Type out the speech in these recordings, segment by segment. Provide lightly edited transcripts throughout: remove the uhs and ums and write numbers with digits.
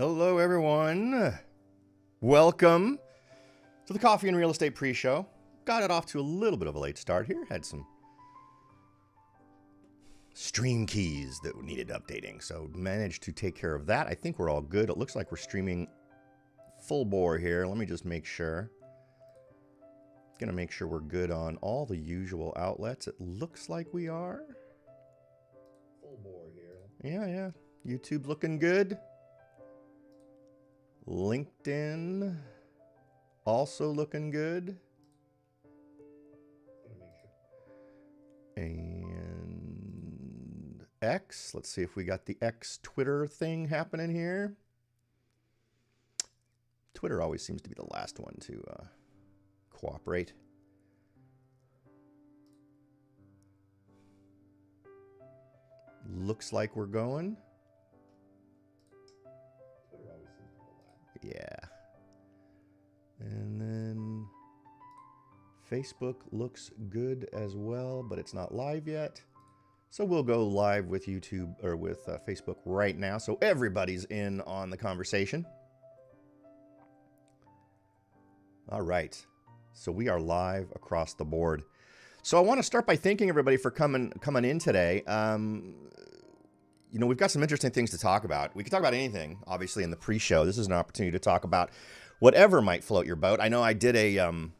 Hello, everyone. Welcome to the Coffee and Real Estate Pre-Show. Got it off to a little bit of a late start here. Had some stream keys that needed updating, so managed to take care of that. I think we're all good. It looks like we're streaming full bore here. Let me just make sure. Gonna make sure we're good on all the usual outlets. It looks like we are. Full bore here. Yeah. YouTube looking good. LinkedIn also looking good. And X, let's see if we got the X Twitter thing happening here. Twitter always seems to be the last one to cooperate. Looks like we're going. Yeah. And then Facebook looks good as well, but it's not live yet. So we'll go live with YouTube or with Facebook right now. So everybody's in on the conversation. All right. So we are live across the board. So I want to start by thanking everybody for coming in today. We've got some interesting things to talk about. We can talk about anything, obviously, in the pre-show. This is an opportunity to talk about whatever might float your boat. I know I did I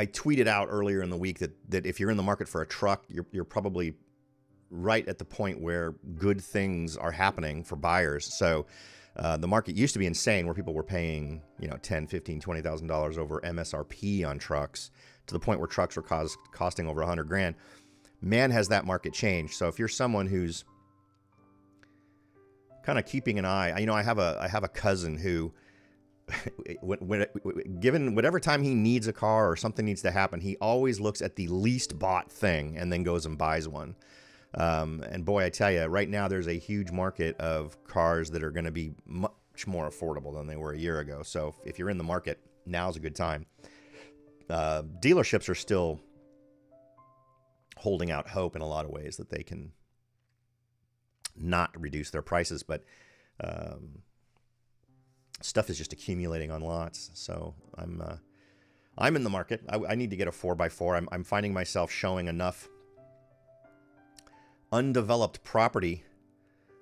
tweeted out earlier in the week that if you're in the market for a truck, you're probably right at the point where good things are happening for buyers. So the market used to be insane, where people were paying, $10,000, $15,000, $20,000 over MSRP on trucks, to the point where trucks were costing over $100,000. Man, has that market changed. So if you're someone who's kind of keeping an eye, I have a cousin who, given whatever time he needs a car or something needs to happen, he always looks at the least bought thing and then goes and buys one. And boy, I tell you, right now there's a huge market of cars that are going to be much more affordable than they were a year ago. So if you're in the market, now's a good time. Dealerships are still holding out hope in a lot of ways that they can not reduce their prices, but stuff is just accumulating on lots. So I'm in the market. I need to get a 4x4. I'm finding myself showing enough undeveloped property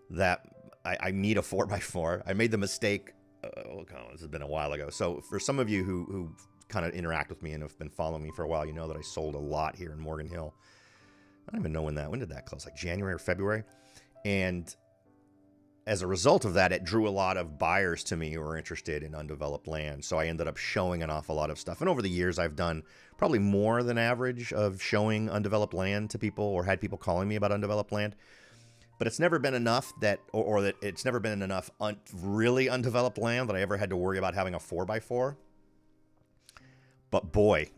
that I need a 4x4. I made the mistake. This has been a while ago. So for some of you who kind of interact with me and have been following me for a while, you know that I sold a lot here in Morgan Hill. I don't even know when did that close? Like January or February? And as a result of that, it drew a lot of buyers to me who were interested in undeveloped land. So I ended up showing an awful lot of stuff. And over the years, I've done probably more than average of showing undeveloped land to people, or had people calling me about undeveloped land. But it's never been enough it's never been enough really undeveloped land that I ever had to worry about having a 4x4. But boy,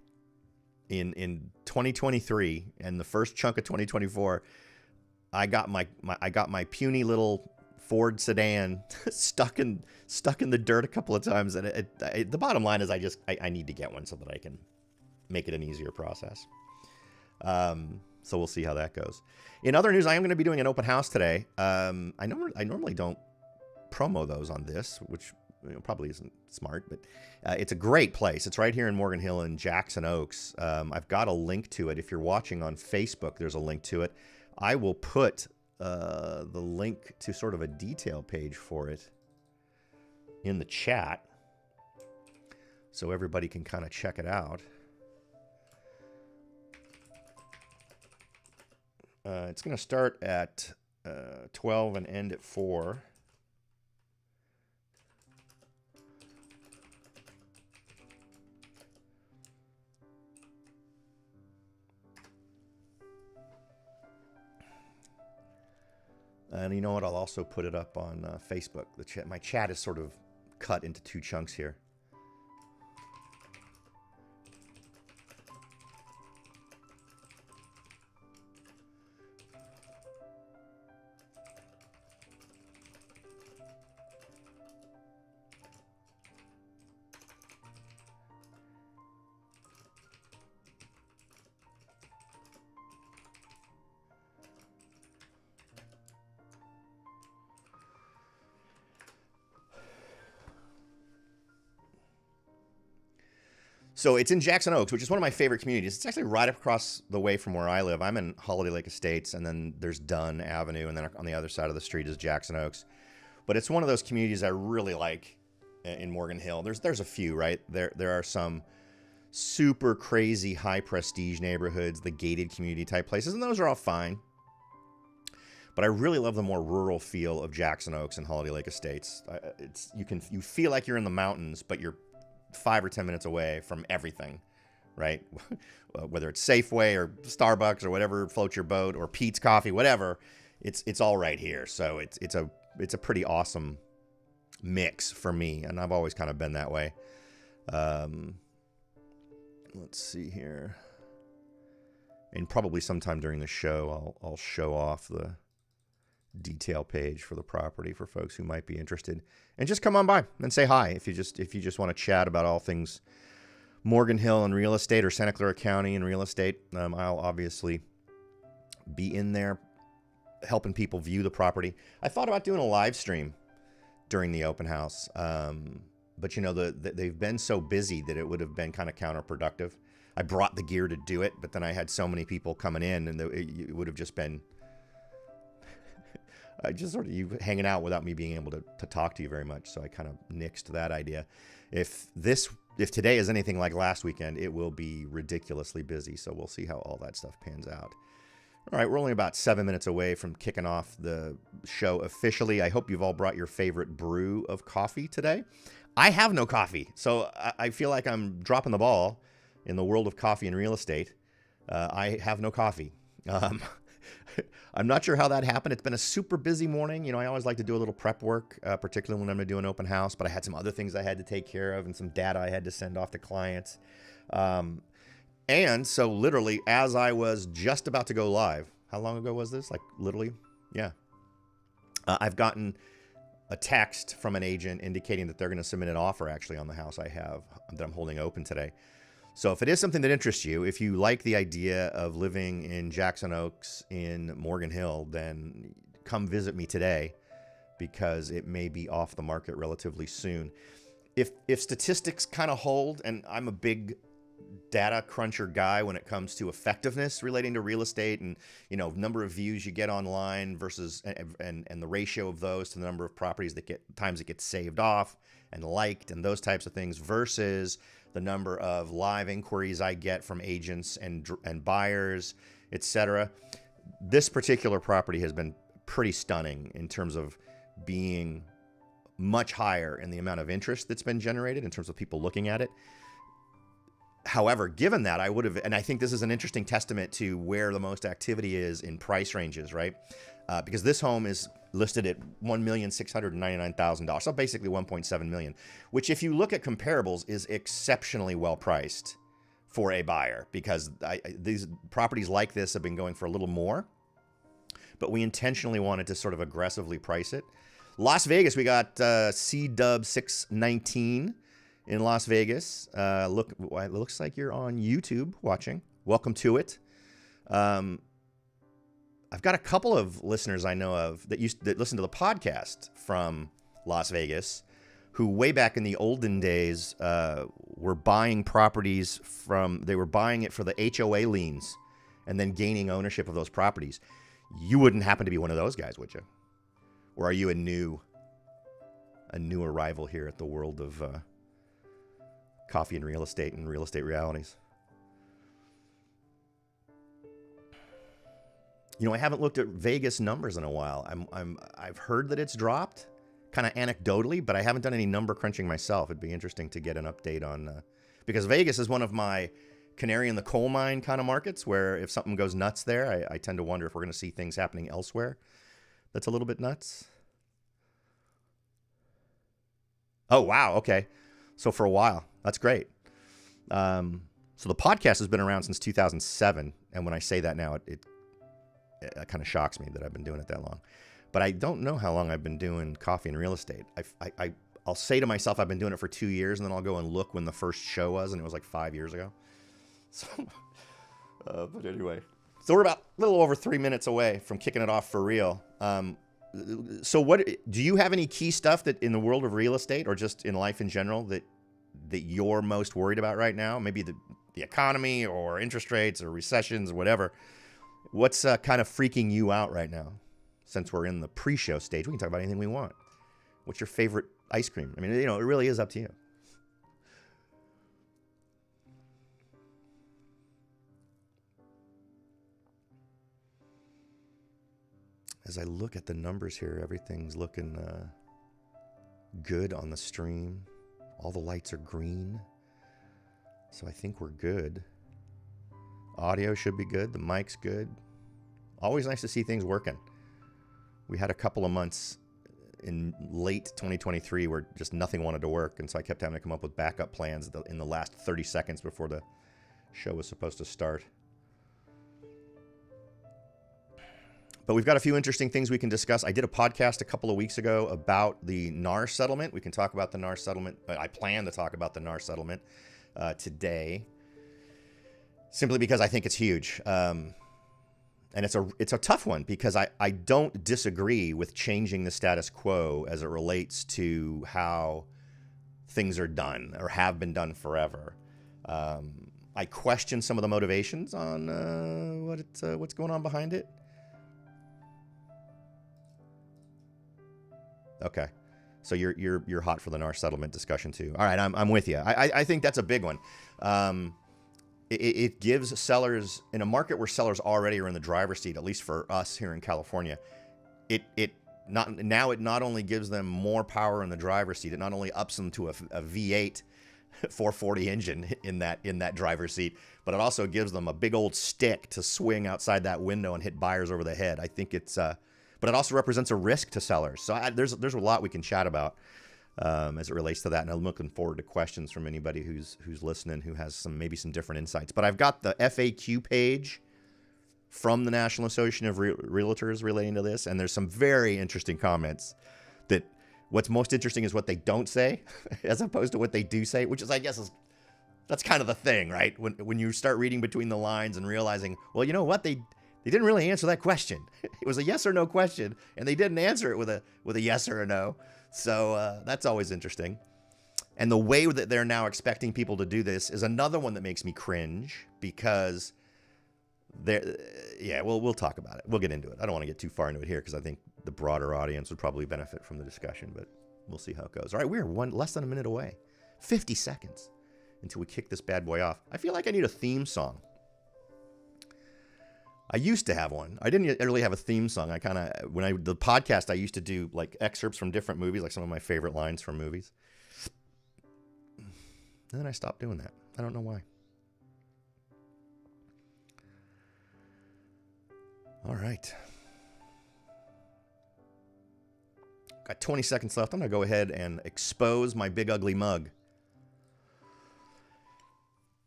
in 2023 and the first chunk of 2024, I got my puny little Ford sedan stuck in the dirt a couple of times, and the bottom line is I need to get one so that I can make it an easier process. So we'll see how that goes. In other news, I am going to be doing an open house today. I normally don't promo those on this, which probably isn't smart, but it's a great place. It's right here in Morgan Hill in Jackson Oaks. I've got a link to it. If you're watching on Facebook, there's a link to it. I will put the link to sort of a detail page for it in the chat so everybody can kind of check it out. It's going to start at 12 and end at 4. And you know what? I'll also put it up on Facebook. My chat is sort of cut into two chunks here. So it's in Jackson Oaks, which is one of my favorite communities. It's actually right across the way from where I live. I'm in Holiday Lake Estates, and then there's Dunn Avenue, and then on the other side of the street is Jackson Oaks. But it's one of those communities I really like in Morgan Hill. There's a few, right? There are some super crazy high prestige neighborhoods, the gated community type places, and those are all fine. But I really love the more rural feel of Jackson Oaks and Holiday Lake Estates. You feel like you're in the mountains, but you're 5 or 10 minutes away from everything, right? Whether it's Safeway or Starbucks or whatever floats your boat, or Pete's Coffee, whatever, it's all right here. So it's a pretty awesome mix for me, and I've always kind of been that way. Let's see here, and probably sometime during the show I'll show off the detail page for the property for folks who might be interested, and just come on by and say hi if you just want to chat about all things Morgan Hill and real estate, or Santa Clara County and real estate. I'll obviously be in there helping people view the property. I thought about doing a live stream during the open house, but they've been so busy that it would have been kind of counterproductive. I brought the gear to do it, but then I had so many people coming in, and it would have just been just sort of you hanging out without me being able to talk to you very much. So I kind of nixed that idea. If today is anything like last weekend, it will be ridiculously busy. So we'll see how all that stuff pans out. All right, we're only about 7 minutes away from kicking off the show officially. I hope you've all brought your favorite brew of coffee today. I have no coffee, so I feel like I'm dropping the ball in the world of coffee and real estate. I have no coffee. I'm not sure how that happened. It's been a super busy morning. I always like to do a little prep work, particularly when I'm going to do an open house, but I had some other things I had to take care of and some data I had to send off to clients. And so literally as I was just about to go live, how long ago was this? Like literally? Yeah. I've gotten a text from an agent indicating that they're going to submit an offer actually on the house I have that I'm holding open today. So if it is something that interests you, if you like the idea of living in Jackson Oaks in Morgan Hill, then come visit me today, because it may be off the market relatively soon. If statistics kind of hold, and I'm a big data cruncher guy when it comes to effectiveness relating to real estate, and number of views you get online versus and the ratio of those to the number of properties that times it gets saved off and liked and those types of things versus the number of live inquiries I get from agents and buyers, etc. This particular property has been pretty stunning in terms of being much higher in the amount of interest that's been generated in terms of people looking at it. However, given that, I would have, and I think this is an interesting testament to where the most activity is in price ranges, right? Because this home is listed at $1,699,000, so basically $1.7 million, which if you look at comparables is exceptionally well priced for a buyer, because these properties like this have been going for a little more, but we intentionally wanted to sort of aggressively price it. Las Vegas, we got C-Dub 619 in Las Vegas. Look, it looks like you're on YouTube watching. Welcome to it. I've got a couple of listeners I know of that listen to the podcast from Las Vegas, who way back in the olden days were buying properties they were buying it for the HOA liens and then gaining ownership of those properties. You wouldn't happen to be one of those guys, would you? Or are you a new arrival here at the world of coffee and real estate realities? I haven't looked at Vegas numbers in a while. I've heard that it's dropped, kind of anecdotally, but I haven't done any number crunching myself. It'd be interesting to get an update on, because Vegas is one of my canary in the coal mine kind of markets, where if something goes nuts there, I tend to wonder if we're going to see things happening elsewhere that's a little bit nuts. Oh, wow. Okay. So for a while, that's great. So the podcast has been around since 2007. And when I say that now, it kind of shocks me that I've been doing it that long. But I don't know how long I've been doing coffee and real estate. I'll say to myself I've been doing it for 2 years, and then I'll go and look when the first show was, and it was like 5 years ago. So, but anyway. So we're about a little over 3 minutes away from kicking it off for real. So what do you have any key stuff that in the world of real estate or just in life in general that that you're most worried about right now? Maybe the economy or interest rates or recessions or whatever. What's kind of freaking you out right now? Since we're in the pre-show stage, we can talk about anything we want. What's your favorite ice cream? I mean, it really is up to you. As I look at the numbers here, everything's looking good on the stream. All the lights are green. So I think we're good. Audio should be good. The mic's good. Always nice to see things working. We had a couple of months in late 2023 where just nothing wanted to work. And so I kept having to come up with backup plans in the last 30 seconds before the show was supposed to start. But we've got a few interesting things we can discuss. I did a podcast a couple of weeks ago about the NAR settlement. We can talk about the NAR settlement. I plan to talk about the NAR settlement today, simply because I think it's huge. And it's a tough one because I don't disagree with changing the status quo as it relates to how things are done or have been done forever. I question some of the motivations on what's going on behind it. Okay, so you're hot for the NAR settlement discussion too. All right, I'm with you. I think that's a big one. It gives sellers in a market where sellers already are in the driver's seat, at least for us here in California. It not only gives them more power in the driver's seat, it not only ups them to a V8 440 engine in that driver's seat, but it also gives them a big old stick to swing outside that window and hit buyers over the head. I think it's but it also represents a risk to sellers. So there's a lot we can chat about as it relates to that, and I'm looking forward to questions from anybody who's listening who has maybe some different insights. But I've got the FAQ page from the National Association of Realtors relating to this, and there's some very interesting comments. That what's most interesting is what they don't say, as opposed to what they do say, which is, I guess, that's kind of the thing, right? When you start reading between the lines and realizing, well, you know what, they didn't really answer that question. It was a yes or no question, and they didn't answer it with a yes or a no. So that's always interesting. And the way that they're now expecting people to do this is another one that makes me cringe, because we'll talk about it. We'll get into it. I don't want to get too far into it here because I think the broader audience would probably benefit from the discussion, but we'll see how it goes. All right, we're less than a minute away. 50 seconds until we kick this bad boy off. I feel like I need a theme song. I used to have one. I didn't really have a theme song. The podcast, I used to do like excerpts from different movies, like some of my favorite lines from movies. And then I stopped doing that. I don't know why. All right. Got 20 seconds left. I'm going to go ahead and expose my big ugly mug.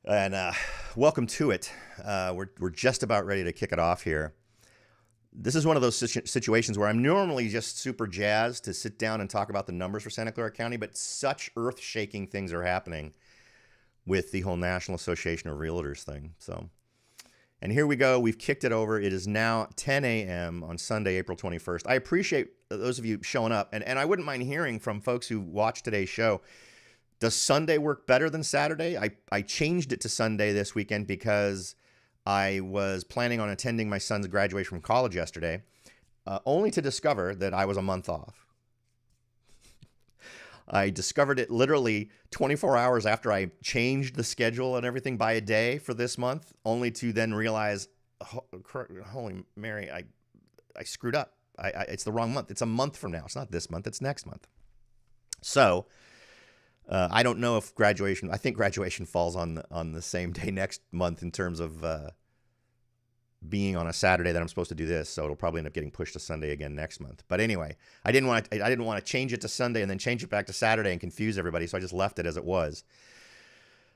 And welcome to it. We're just about ready to kick it off here. This is one of those situations where I'm normally just super jazzed to sit down and talk about the numbers for Santa Clara County, but such earth-shaking things are happening with the whole National Association of Realtors thing. And here we go. We've kicked it over. It is now 10 a.m. on Sunday, April 21st. I appreciate those of you showing up, and I wouldn't mind hearing from folks who watch today's show. Does Sunday work better than Saturday? I changed it to Sunday this weekend because I was planning on attending my son's graduation from college yesterday, only to discover that I was a month off. I discovered it literally 24 hours after I changed the schedule and everything by a day for this month, only to then realize, holy Mary, I screwed up. It's the wrong month. It's a month from now. It's not this month. It's next month. So I don't know if I think graduation falls on the same day next month in terms of being on a Saturday that I'm supposed to do this, so it'll probably end up getting pushed to Sunday again next month. But anyway, I didn't want to change it to Sunday and then change it back to Saturday and confuse everybody, so I just left it as it was.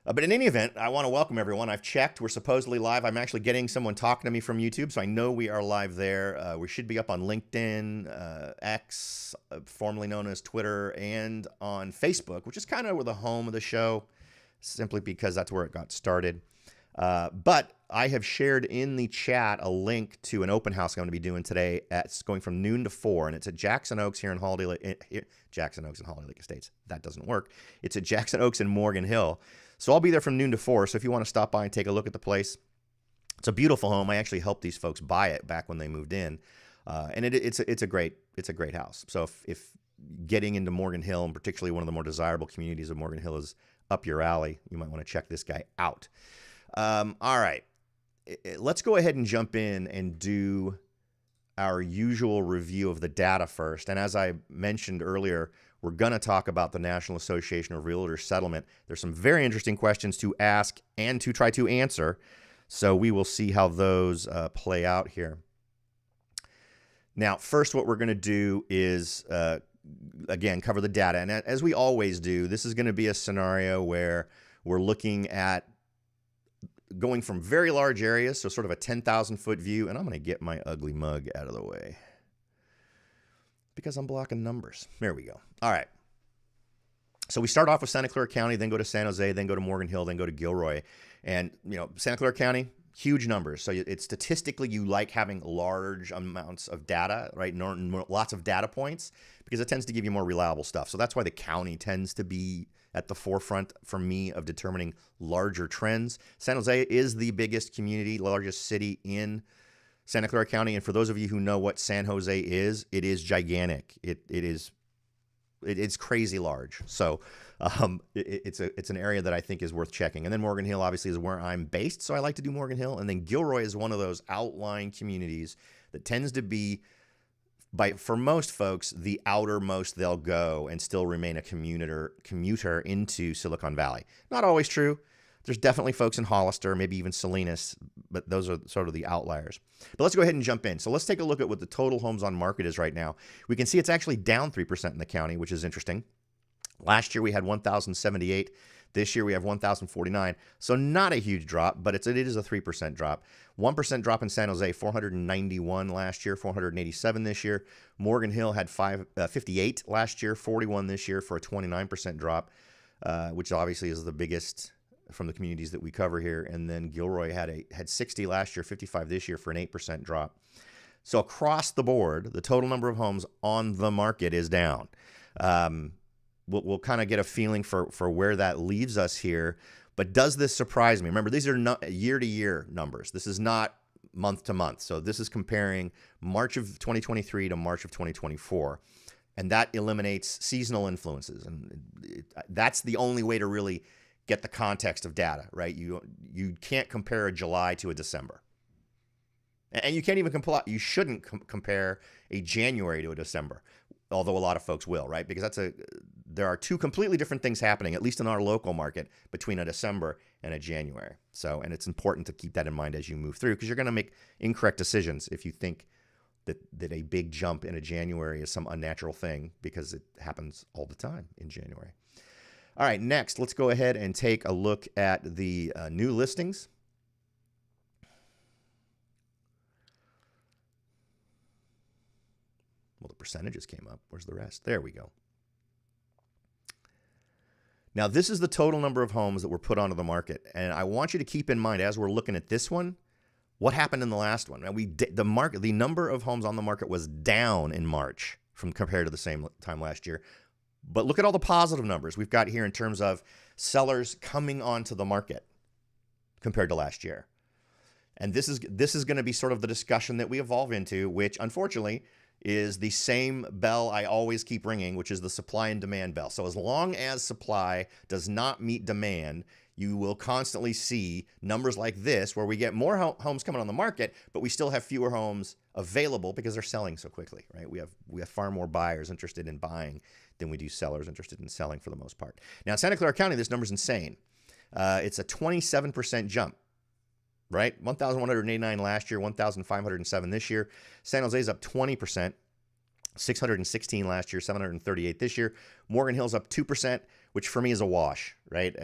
But in any event, I want to welcome everyone. I've checked. We're supposedly live. I'm actually getting someone talking to me from YouTube, so I know we are live there. We should be up on LinkedIn, X, formerly known as Twitter, and on Facebook, which is kind of the home of the show, simply because that's where it got started. But I have shared in the chat a link to an open house I'm going to be doing today. It's going from noon to 4, and it's at Jackson Oaks here in Holiday Lake, Jackson Oaks and Holiday Lake Estates. That doesn't work. It's at Jackson Oaks and Morgan Hill. So I'll be there from noon to 4. So if you want to stop by and take a look at the place, it's a beautiful home. I actually helped these folks buy it back when they moved in, and it's a great house. So if getting into Morgan Hill, and particularly one of the more desirable communities of Morgan Hill, is up your alley, you might want to check this guy out. All right, let's go ahead and jump in and do our usual review of the data first. And as I mentioned earlier, we're going to talk about the National Association of Realtors settlement. There's some very interesting questions to ask and to try to answer. So we will see how those play out here. Now, first, what we're going to do is, again, cover the data. And as we always do, this is going to be a scenario where we're looking at going from very large areas, so sort of a 10,000-foot view. And I'm going to get my ugly mug out of the way because I'm blocking numbers. There we go. All right. So we start off with Santa Clara County, then go to San Jose, then go to Morgan Hill, then go to Gilroy. And, Santa Clara County, huge numbers. So it's statistically, you like having large amounts of data, right? Lots of data points, because it tends to give you more reliable stuff. So that's why the county tends to be at the forefront for me of determining larger trends. San Jose is the biggest community, largest city in Santa Clara County. And for those of you who know what San Jose is, it is gigantic. It's crazy large. So it's an area that I think is worth checking. And then Morgan Hill obviously is where I'm based, so I like to do Morgan Hill. And then Gilroy is one of those outlying communities that tends to be, for most folks, the outermost they'll go and still remain a commuter into Silicon Valley. Not always true. There's definitely folks in Hollister, maybe even Salinas, but those are sort of the outliers. But let's go ahead and jump in. So let's take a look at what the total homes on market is right now. We can see it's actually down 3% in the county, which is interesting. Last year we had 1,078. This year we have 1,049. So not a huge drop, but it is a 3% drop. 1% drop in San Jose, 491 last year, 487 this year. Morgan Hill had 58 last year, 41 this year, for a 29% drop, which obviously is the biggest from the communities that we cover here. And then Gilroy had 60 last year, 55 this year, for an 8% drop. So across the board, the total number of homes on the market is down. We'll kind of get a feeling for where that leaves us here. But does this surprise me? Remember, these are not year-to-year numbers. This is not month-to-month. So this is comparing March of 2023 to March of 2024. And that eliminates seasonal influences. And that's the only way to really get the context of data, right? You can't compare a July to a December. And you can't even you shouldn't compare a January to a December, although a lot of folks will, right? Because there are two completely different things happening, at least in our local market, between a December and a January. So, and it's important to keep that in mind as you move through, because you're going to make incorrect decisions if you think that a big jump in a January is some unnatural thing, because it happens all the time in January. All right, next, let's go ahead and take a look at the new listings. Well, the percentages came up. Where's the rest? There we go. Now, this is the total number of homes that were put onto the market. And I want you to keep in mind, as we're looking at this one, what happened in the last one. Now, the number of homes on the market was down in March compared to the same time last year. But look at all the positive numbers we've got here in terms of sellers coming onto the market compared to last year. And this is going to be sort of the discussion that we evolve into, which unfortunately is the same bell I always keep ringing, which is the supply and demand bell. So as long as supply does not meet demand, you will constantly see numbers like this, where we get more homes coming on the market, but we still have fewer homes available because they're selling so quickly, right? We have far more buyers interested in buying than we do sellers interested in selling, for the most part. Now, in Santa Clara County, this number's insane. It's a 27% jump, right? 1,189 last year, 1,507 this year. San Jose's up 20%, 616 last year, 738 this year. Morgan Hill's up 2%, which for me is a wash, right?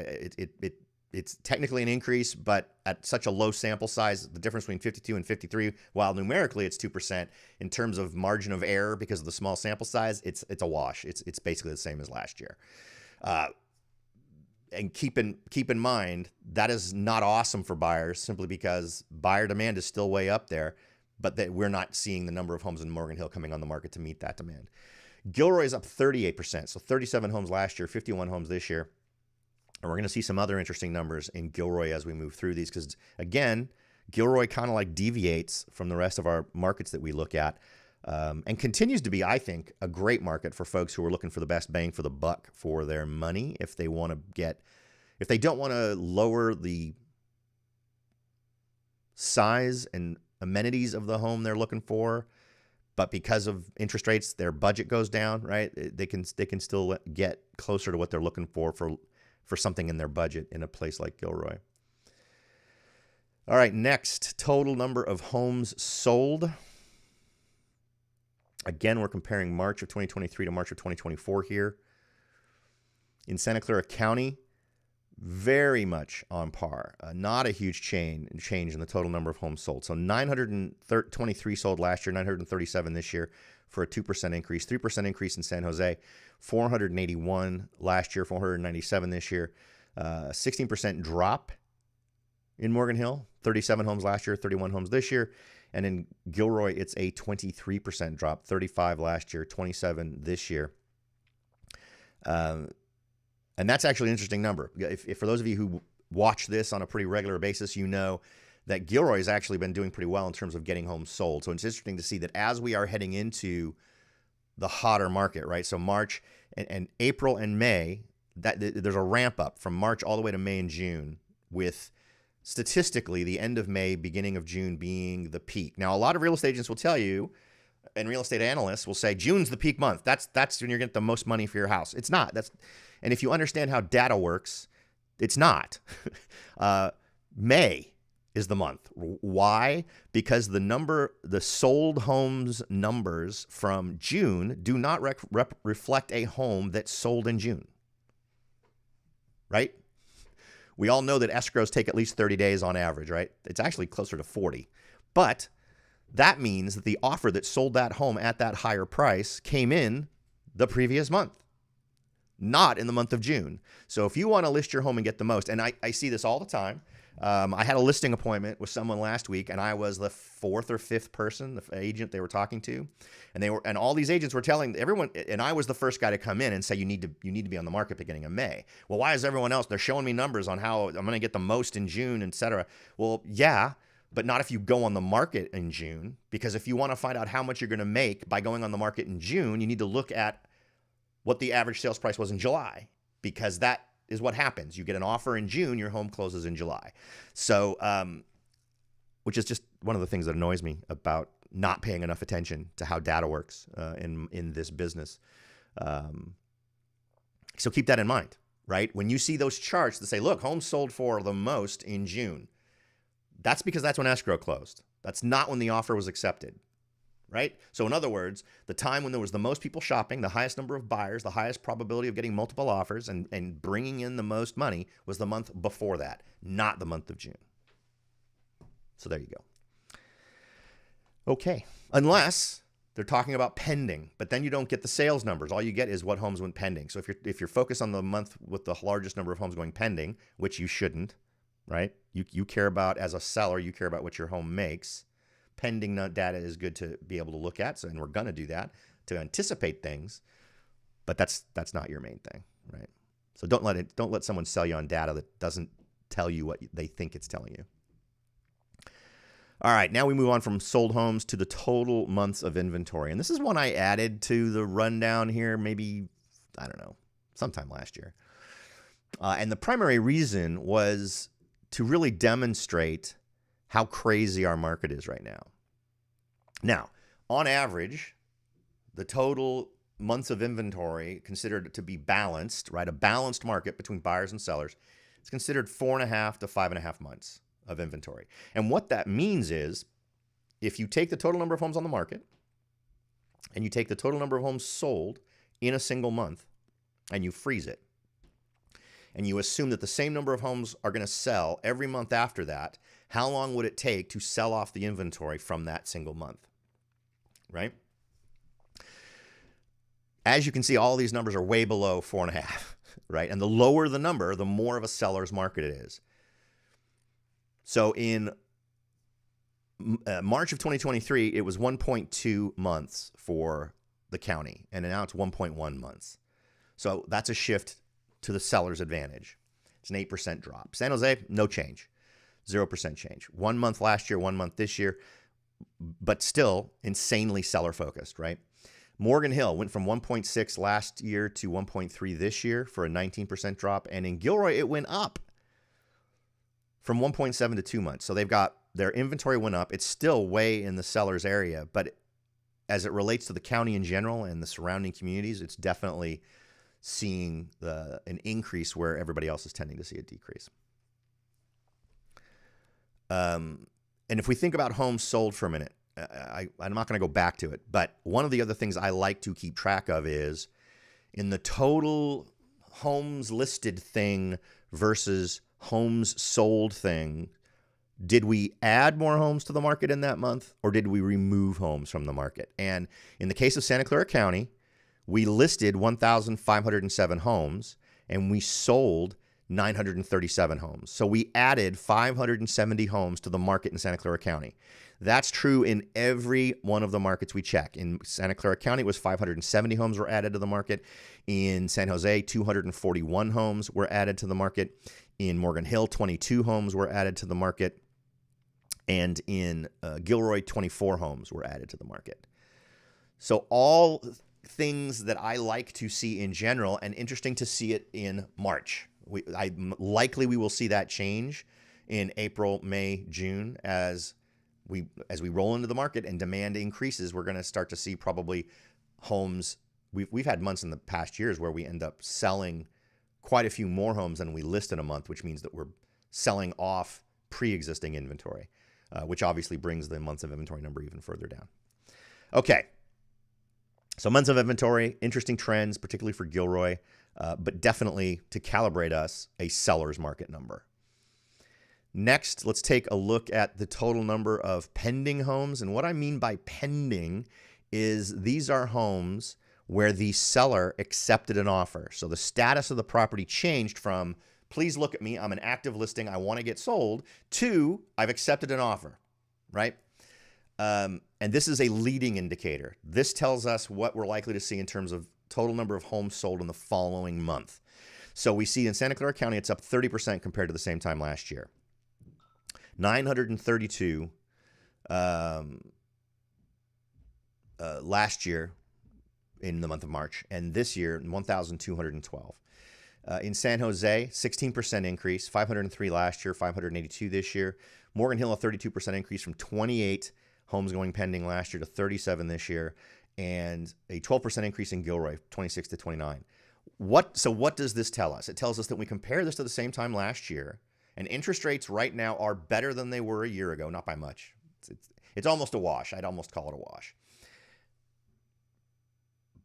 It's technically an increase, but at such a low sample size, the difference between 52 and 53, while numerically it's 2%, in terms of margin of error because of the small sample size, it's a wash. It's basically the same as last year. And keep in mind, that is not awesome for buyers simply because buyer demand is still way up there, but that we're not seeing the number of homes in Morgan Hill coming on the market to meet that demand. Gilroy is up 38%. So 37 homes last year, 51 homes this year. And we're going to see some other interesting numbers in Gilroy as we move through these because, again, Gilroy kind of like deviates from the rest of our markets that we look at and continues to be, I think, a great market for folks who are looking for the best bang for the buck for their money. If they don't want to lower the size and amenities of the home they're looking for, but because of interest rates, their budget goes down, right? They can still get closer to what they're looking for something in their budget in a place like Gilroy. All right, next, total number of homes sold. Again, we're comparing March of 2023 to March of 2024 here. In Santa Clara County, very much on par. Not a huge change in the total number of homes sold. So 923 sold last year, 937 this year for a 2% increase, 3% increase in San Jose, 481 last year, 497 this year, 16% drop in Morgan Hill, 37 homes last year, 31 homes this year. And in Gilroy, it's a 23% drop, 35 last year, 27 this year. And that's actually an interesting number. If for those of you who watch this on a pretty regular basis, you know that Gilroy has actually been doing pretty well in terms of getting homes sold. So it's interesting to see that as we are heading into the hotter market, right? So March and April and May, there's a ramp up from March all the way to May and June, with statistically the end of May, beginning of June being the peak. Now, a lot of real estate agents will tell you, and real estate analysts will say, June's the peak month. That's when you're getting the most money for your house. It's not. And if you understand how data works, it's not. May is the month. Why? Because the sold homes numbers from June do not reflect a home that sold in June, right? We all know that escrows take at least 30 days on average, right? It's actually closer to 40. But that means that the offer that sold that home at that higher price came in the previous month, not in the month of June. So if you want to list your home and get the most, and I see this all the time. I had a listing appointment with someone last week, and I was the fourth or fifth person, the agent they were talking to, and all these agents were telling everyone, and I was the first guy to come in and say you need to be on the market beginning of May. Well, why is everyone else? They're showing me numbers on how I'm going to get the most in June, etc. Well, yeah, but not if you go on the market in June, because if you want to find out how much you're going to make by going on the market in June, you need to look at what the average sales price was in July, because that is what happens. You get an offer in June, your home closes in July. So, which is just one of the things that annoys me about not paying enough attention to how data works in this business. So keep that in mind, right? When you see those charts that say, look, homes sold for the most in June, that's because that's when escrow closed. That's not when the offer was accepted. Right? So in other words, the time when there was the most people shopping, the highest number of buyers, the highest probability of getting multiple offers and bringing in the most money was the month before that, not the month of June. So there you go. Okay. Unless they're talking about pending, but then you don't get the sales numbers. All you get is what homes went pending. So if you're focused on the month with the largest number of homes going pending, which you shouldn't, right? You care about, as a seller, you care about what your home makes. Pending data is good to be able to look at, and we're going to do that to anticipate things, but that's not your main thing, right? So don't let someone sell you on data that doesn't tell you what they think it's telling you. All right, now we move on from sold homes to the total months of inventory, and this is one I added to the rundown here, maybe, I don't know, sometime last year. And the primary reason was to really demonstrate how crazy our market is right now. Now, on average, the total months of inventory considered to be balanced, right? A balanced market between buyers and sellers is considered 4.5 to 5.5 months of inventory. And what that means is, if you take the total number of homes on the market and you take the total number of homes sold in a single month and you freeze it, and you assume that the same number of homes are going to sell every month after that, how long would it take to sell off the inventory from that single month, right? As you can see, all these numbers are way below 4.5. right? And the lower the number, the more of a seller's market it is. So in March of 2023, it was 1.2 months for the county, and now it's 1.1 months. So that's a shift to the seller's advantage. It's an 8% drop. San Jose, no change, 0% change. 1 month last year, 1 month this year, but still insanely seller focused, right? Morgan Hill went from 1.6 last year to 1.3 this year for a 19% drop. And in Gilroy, it went up from 1.7 to 2 months. So they've got their inventory went up. It's still way in the seller's area, but as it relates to the county in general and the surrounding communities, it's definitely seeing an increase where everybody else is tending to see a decrease. And if we think about homes sold for a minute, I'm not going to go back to it, but one of the other things I like to keep track of is in the total homes listed thing versus homes sold thing, did we add more homes to the market in that month, or did we remove homes from the market? And in the case of Santa Clara County, we listed 1,507 homes and we sold 937 homes. So we added 570 homes to the market in Santa Clara County. That's true in every one of the markets we check. In Santa Clara County, it was 570 homes were added to the market. In San Jose, 241 homes were added to the market. In Morgan Hill, 22 homes were added to the market. And in Gilroy, 24 homes were added to the market. So all things that I like to see in general, and interesting to see it in March. Likely we will see that change in April, May, June as we roll into the market and demand increases. We're going to start to see probably homes. We've had months in the past years where we end up selling quite a few more homes than we list in a month, which means that we're selling off pre-existing inventory, which obviously brings the months of inventory number even further down. Okay. So months of inventory, interesting trends, particularly for Gilroy, but definitely to calibrate us, a seller's market number. Next, let's take a look at the total number of pending homes. And what I mean by pending is these are homes where the seller accepted an offer. So the status of the property changed from, please look at me, I'm an active listing, I want to get sold, to I've accepted an offer, right? And this is a leading indicator. This tells us what we're likely to see in terms of total number of homes sold in the following month. So we see in Santa Clara County, it's up 30% compared to the same time last year. 932 last year in the month of March, and this year, 1,212. In San Jose, 16% increase, 503 last year, 582 this year. Morgan Hill, a 32% increase from 28 homes going pending last year to 37 this year, and a 12% increase in Gilroy, 26 to 29. So what does this tell us? It tells us that we compare this to the same time last year, and interest rates right now are better than they were a year ago, not by much. It's almost a wash. I'd almost call it a wash.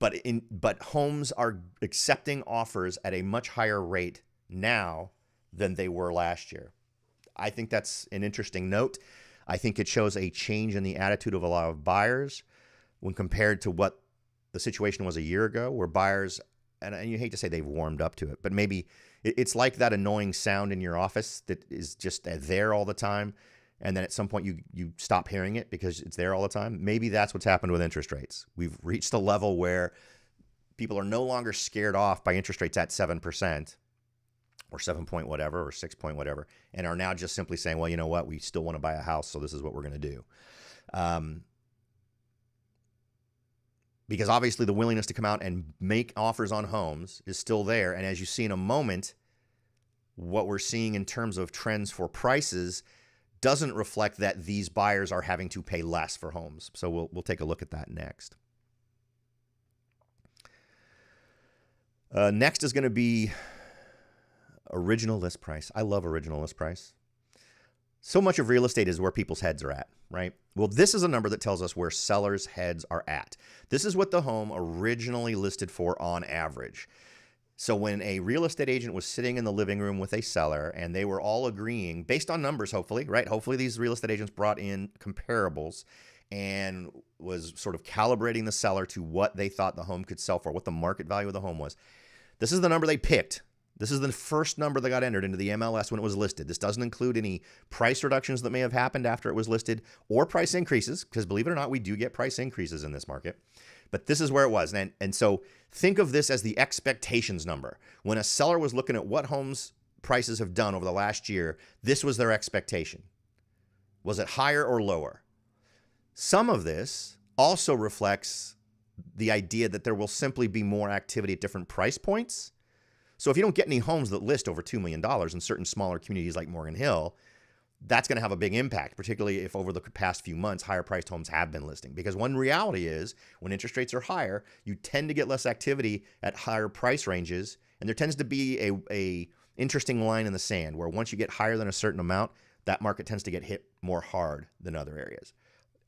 But homes are accepting offers at a much higher rate now than they were last year. I think that's an interesting note. I think it shows a change in the attitude of a lot of buyers when compared to what the situation was a year ago, where buyers, and you hate to say they've warmed up to it, but maybe it's like that annoying sound in your office that is just there all the time, and then at some point you stop hearing it because it's there all the time. Maybe that's what's happened with interest rates. We've reached a level where people are no longer scared off by interest rates at 7%. Or 7 point whatever, or 6 point whatever, and are now just simply saying, well, you know what, we still want to buy a house, so this is what we're going to do. Because obviously the willingness to come out and make offers on homes is still there. And as you see in a moment, what we're seeing in terms of trends for prices doesn't reflect that these buyers are having to pay less for homes. So we'll take a look at that next. Next is going to be original list price. I love original list price. So much of real estate is where people's heads are at, right? Well, this is a number that tells us where sellers' heads are at. This is what the home originally listed for on average. So when a real estate agent was sitting in the living room with a seller and they were all agreeing, based on numbers, hopefully, right? Hopefully these real estate agents brought in comparables and was sort of calibrating the seller to what they thought the home could sell for, what the market value of the home was. This is the number they picked. This is the first number that got entered into the MLS when it was listed. This doesn't include any price reductions that may have happened after it was listed or price increases, because believe it or not, we do get price increases in this market. But this is where it was. And so think of this as the expectations number. When a seller was looking at what homes prices have done over the last year, this was their expectation. Was it higher or lower? Some of this also reflects the idea that there will simply be more activity at different price points. So if you don't get any homes that list over $2 million in certain smaller communities like Morgan Hill, that's going to have a big impact, particularly if over the past few months, higher priced homes have been listing. Because one reality is when interest rates are higher, you tend to get less activity at higher price ranges. And there tends to be a interesting line in the sand where once you get higher than a certain amount, that market tends to get hit more hard than other areas.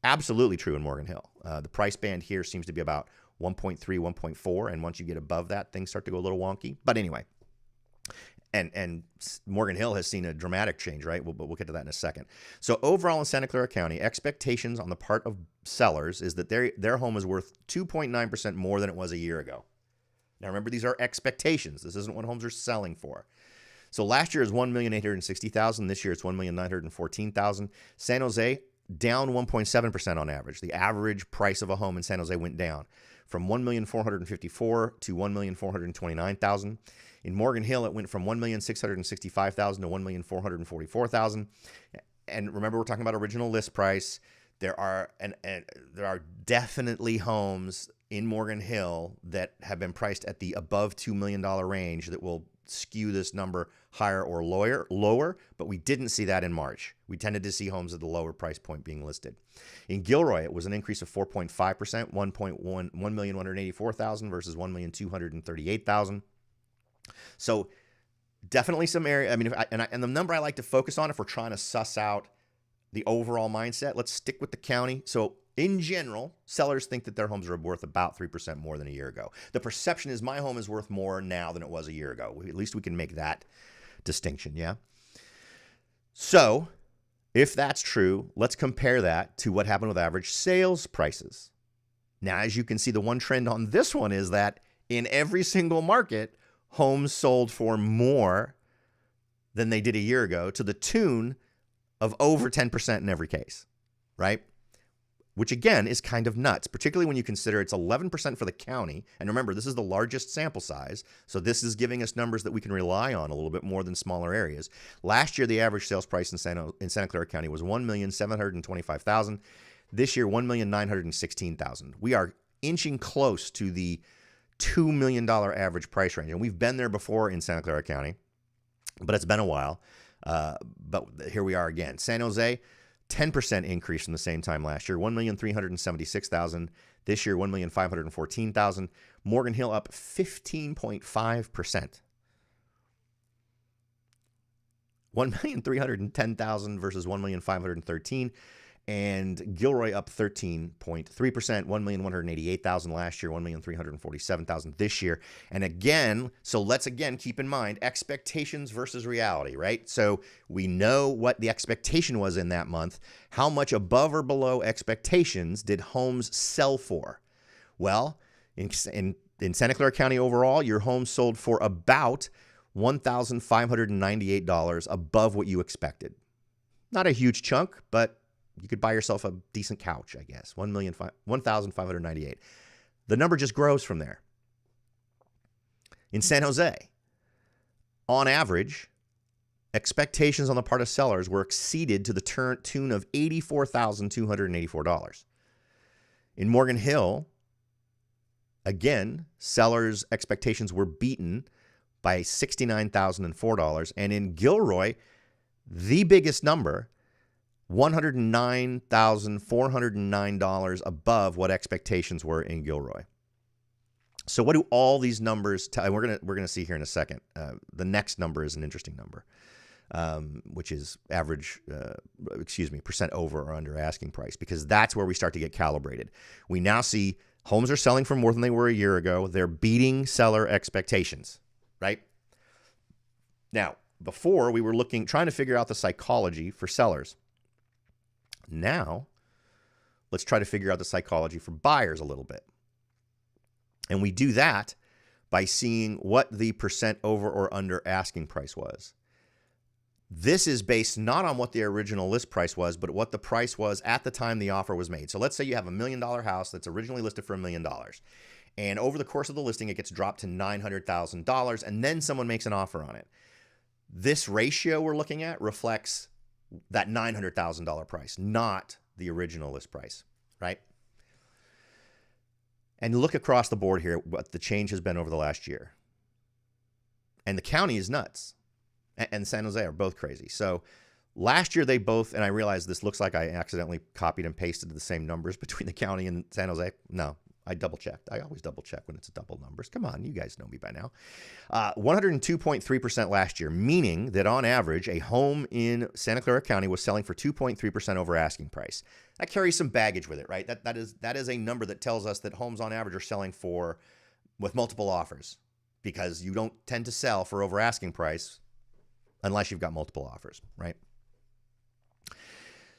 Absolutely true in Morgan Hill. The price band here seems to be about 1.3, 1.4. And once you get above that, things start to go a little wonky. But anyway, and Morgan Hill has seen a dramatic change, right? We'll get to that in a second. So overall in Santa Clara County, expectations on the part of sellers is that their home is worth 2.9% more than it was a year ago. Now remember, these are expectations. This isn't what homes are selling for. So last year is $1,860,000. This year it's $1,914,000. San Jose down 1.7% on average. The average price of a home in San Jose went down from $1,454,000 to $1,429,000. In Morgan Hill, it went from $1,665,000 to $1,444,000. And remember, we're talking about original list price. There are definitely homes in Morgan Hill that have been priced at the above $2 million range that will skew this number higher or lower, but we didn't see that in March. We tended to see homes at the lower price point being listed. In Gilroy, it was an increase of 4.5%, $1,184,000 versus $1,238,000. So definitely some area. I mean, and the number I like to focus on if we're trying to suss out the overall mindset, let's stick with the county. So in general, sellers think that their homes are worth about 3% more than a year ago. The perception is my home is worth more now than it was a year ago. At least we can make that distinction, yeah? So if that's true, let's compare that to what happened with average sales prices. Now, as you can see, the one trend on this one is that in every single market, homes sold for more than they did a year ago, to the tune of over 10% in every case, right? Which again is kind of nuts, particularly when you consider it's 11% for the county. And remember, this is the largest sample size. So this is giving us numbers that we can rely on a little bit more than smaller areas. Last year, the average sales price in Santa Clara County was $1,725,000. This year, $1,916,000. We are inching close to the $2 million average price range. And we've been there before in Santa Clara County, but it's been a while. But here we are again. San Jose, 10% increase from the same time last year, $1,376,000. This year, $1,514,000. Morgan Hill up 15.5%. $1,310,000 versus $1,513,000. And Gilroy up 13.3%, $1,188,000 last year, $1,347,000 this year. And again, so let's again keep in mind expectations versus reality, right? So we know what the expectation was in that month. How much above or below expectations did homes sell for? Well, in Santa Clara County overall, your home sold for about $1,598 above what you expected. Not a huge chunk, but you could buy yourself a decent couch, I guess. $1,598. The number just grows from there. In San Jose, on average, expectations on the part of sellers were exceeded to the tune of $84,284. In Morgan Hill, again, sellers' expectations were beaten by $69,004. And in Gilroy, the biggest number, $109,409 above what expectations were in Gilroy. So what do all these numbers tell? And we're gonna see here in a second. The next number is an interesting number, which is average, percent over or under asking price, because that's where we start to get calibrated. We now see homes are selling for more than they were a year ago. They're beating seller expectations, right? Now, before we were trying to figure out the psychology for sellers. Now, let's try to figure out the psychology for buyers a little bit. And we do that by seeing what the percent over or under asking price was. This is based not on what the original list price was, but what the price was at the time the offer was made. So let's say you have $1 million house that's originally listed for $1 million. And over the course of the listing, it gets dropped to $900,000, and then someone makes an offer on it. This ratio we're looking at reflects that $900,000 price, not the original list price, right? And look across the board here what the change has been over the last year. And the county is nuts. And San Jose are both crazy. So last year they both, and I realize this looks like I accidentally copied and pasted the same numbers between the county and San Jose. No, I double checked. I always double check when it's double numbers. Come on, you guys know me by now. 102.3% last year, meaning that on average, a home in Santa Clara County was selling for 2.3% over asking price. That carries some baggage with it, right? That is a number that tells us that homes on average are selling for with multiple offers, because you don't tend to sell for over asking price unless you've got multiple offers, right?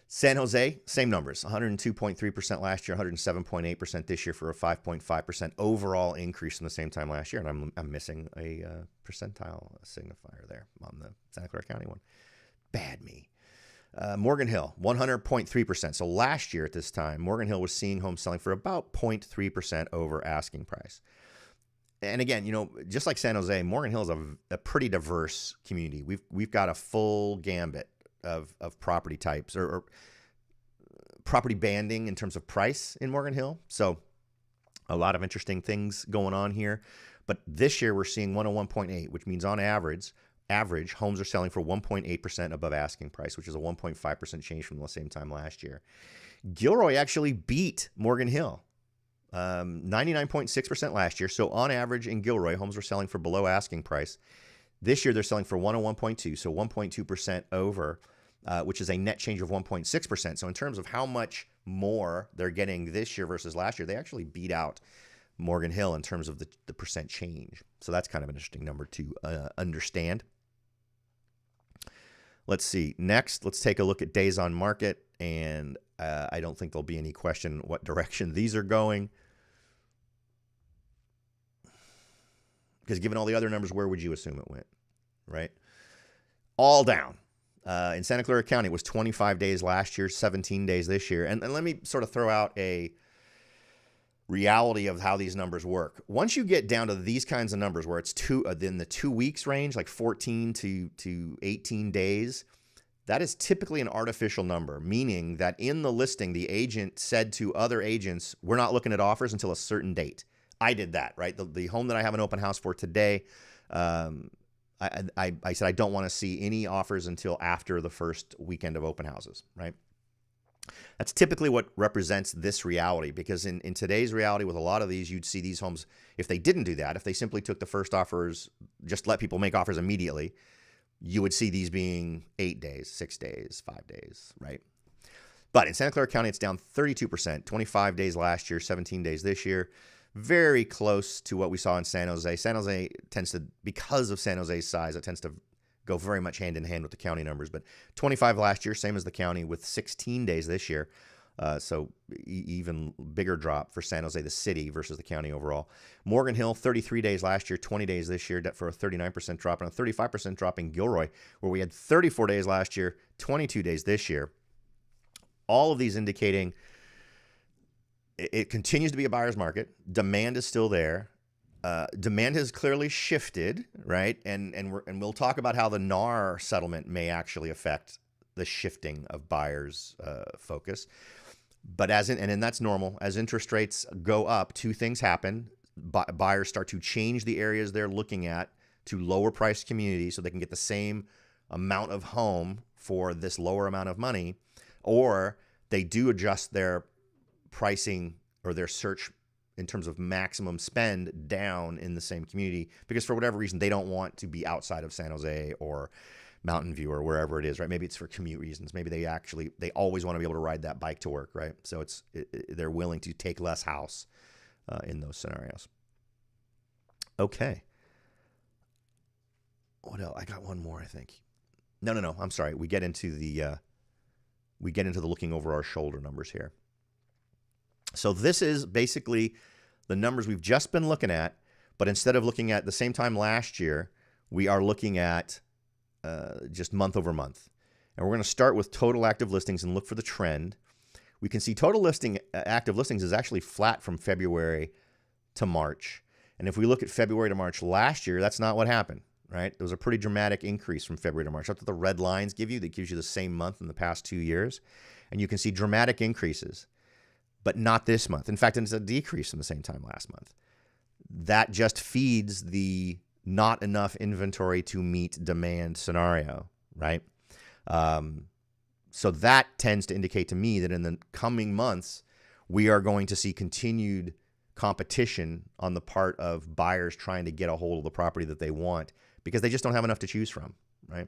San Jose, same numbers, 102.3% last year, 107.8% this year, for a 5.5% overall increase from the same time last year. And I'm missing a percentile signifier there on the Santa Clara County one. Bad me. Morgan Hill, 100.3%. So last year at this time, Morgan Hill was seeing homes selling for about 0.3% over asking price. And again, you know, just like San Jose, Morgan Hill is a pretty diverse community. We've got a full gambit of property types or property banding in terms of price in Morgan Hill. So a lot of interesting things going on here. But this year we're seeing 101.8, which means on average homes are selling for 1.8% above asking price, which is a 1.5% change from the same time last year. Gilroy actually beat Morgan Hill. 99.6% last year. So on average in Gilroy, homes were selling for below asking price. This year they're selling for 101.2, so 1.2% over, which is a net change of 1.6%. So in terms of how much more they're getting this year versus last year, they actually beat out Morgan Hill in terms of the percent change. So that's kind of an interesting number to understand. Let's see. Next, let's take a look at days on market, and I don't think there'll be any question what direction these are going. Because given all the other numbers, where would you assume it went, right? All down. In Santa Clara County, it was 25 days last year, 17 days this year. And let me sort of throw out a reality of how these numbers work. Once you get down to these kinds of numbers where it's in the 2 weeks range, like 14 to 18 days, that is typically an artificial number, meaning that in the listing, the agent said to other agents, we're not looking at offers until a certain date. I did that, right? The home that I have an open house for today, I said I don't want to see any offers until after the first weekend of open houses, right? That's typically what represents this reality, because in today's reality with a lot of these, you'd see these homes, if they didn't do that, if they simply took the first offers, just let people make offers immediately, you would see these being 8 days, 6 days, 5 days, right? But in Santa Clara County, it's down 32%, 25 days last year, 17 days this year. Very close to what we saw in San Jose. San Jose tends to, because of San Jose's size, it tends to go very much hand in hand with the county numbers. But 25 last year, same as the county, with 16 days this year. So even bigger drop for San Jose, the city, versus the county overall. Morgan Hill, 33 days last year, 20 days this year, for a 39% drop, and a 35% drop in Gilroy, where we had 34 days last year, 22 days this year. All of these indicating it continues to be a buyer's market. Demand is still there. Demand has clearly shifted, right? And we'll talk about how the NAR settlement may actually affect the shifting of buyers' focus. But and that's normal. As interest rates go up, two things happen. Buyers start to change the areas they're looking at to lower price communities so they can get the same amount of home for this lower amount of money, or they do adjust their pricing or their search in terms of maximum spend down in the same community, because for whatever reason, they don't want to be outside of San Jose or Mountain View or wherever it is, right? Maybe it's for commute reasons. Maybe they always want to be able to ride that bike to work, right? So they're willing to take less house in those scenarios. Okay. What else? I got one more, I think. No. I'm sorry. We get into the looking over our shoulder numbers here. So this is basically the numbers we've just been looking at, But instead of looking at the same time last year, we are looking at just month over month. And we're going to start with total active listings and look for the trend. We can see total active listings is actually flat from February to March. And if we look at February to March last year, that's not what happened, right? There was a pretty dramatic increase from February to March. That's what the red lines give you. That gives you the same month in the past 2 years. And you can see dramatic increases, but not this month. In fact, it's a decrease from the same time last month. That just feeds the not enough inventory to meet demand scenario, right? So that tends to indicate to me that in the coming months, we are going to see continued competition on the part of buyers trying to get a hold of the property that they want because they just don't have enough to choose from, right?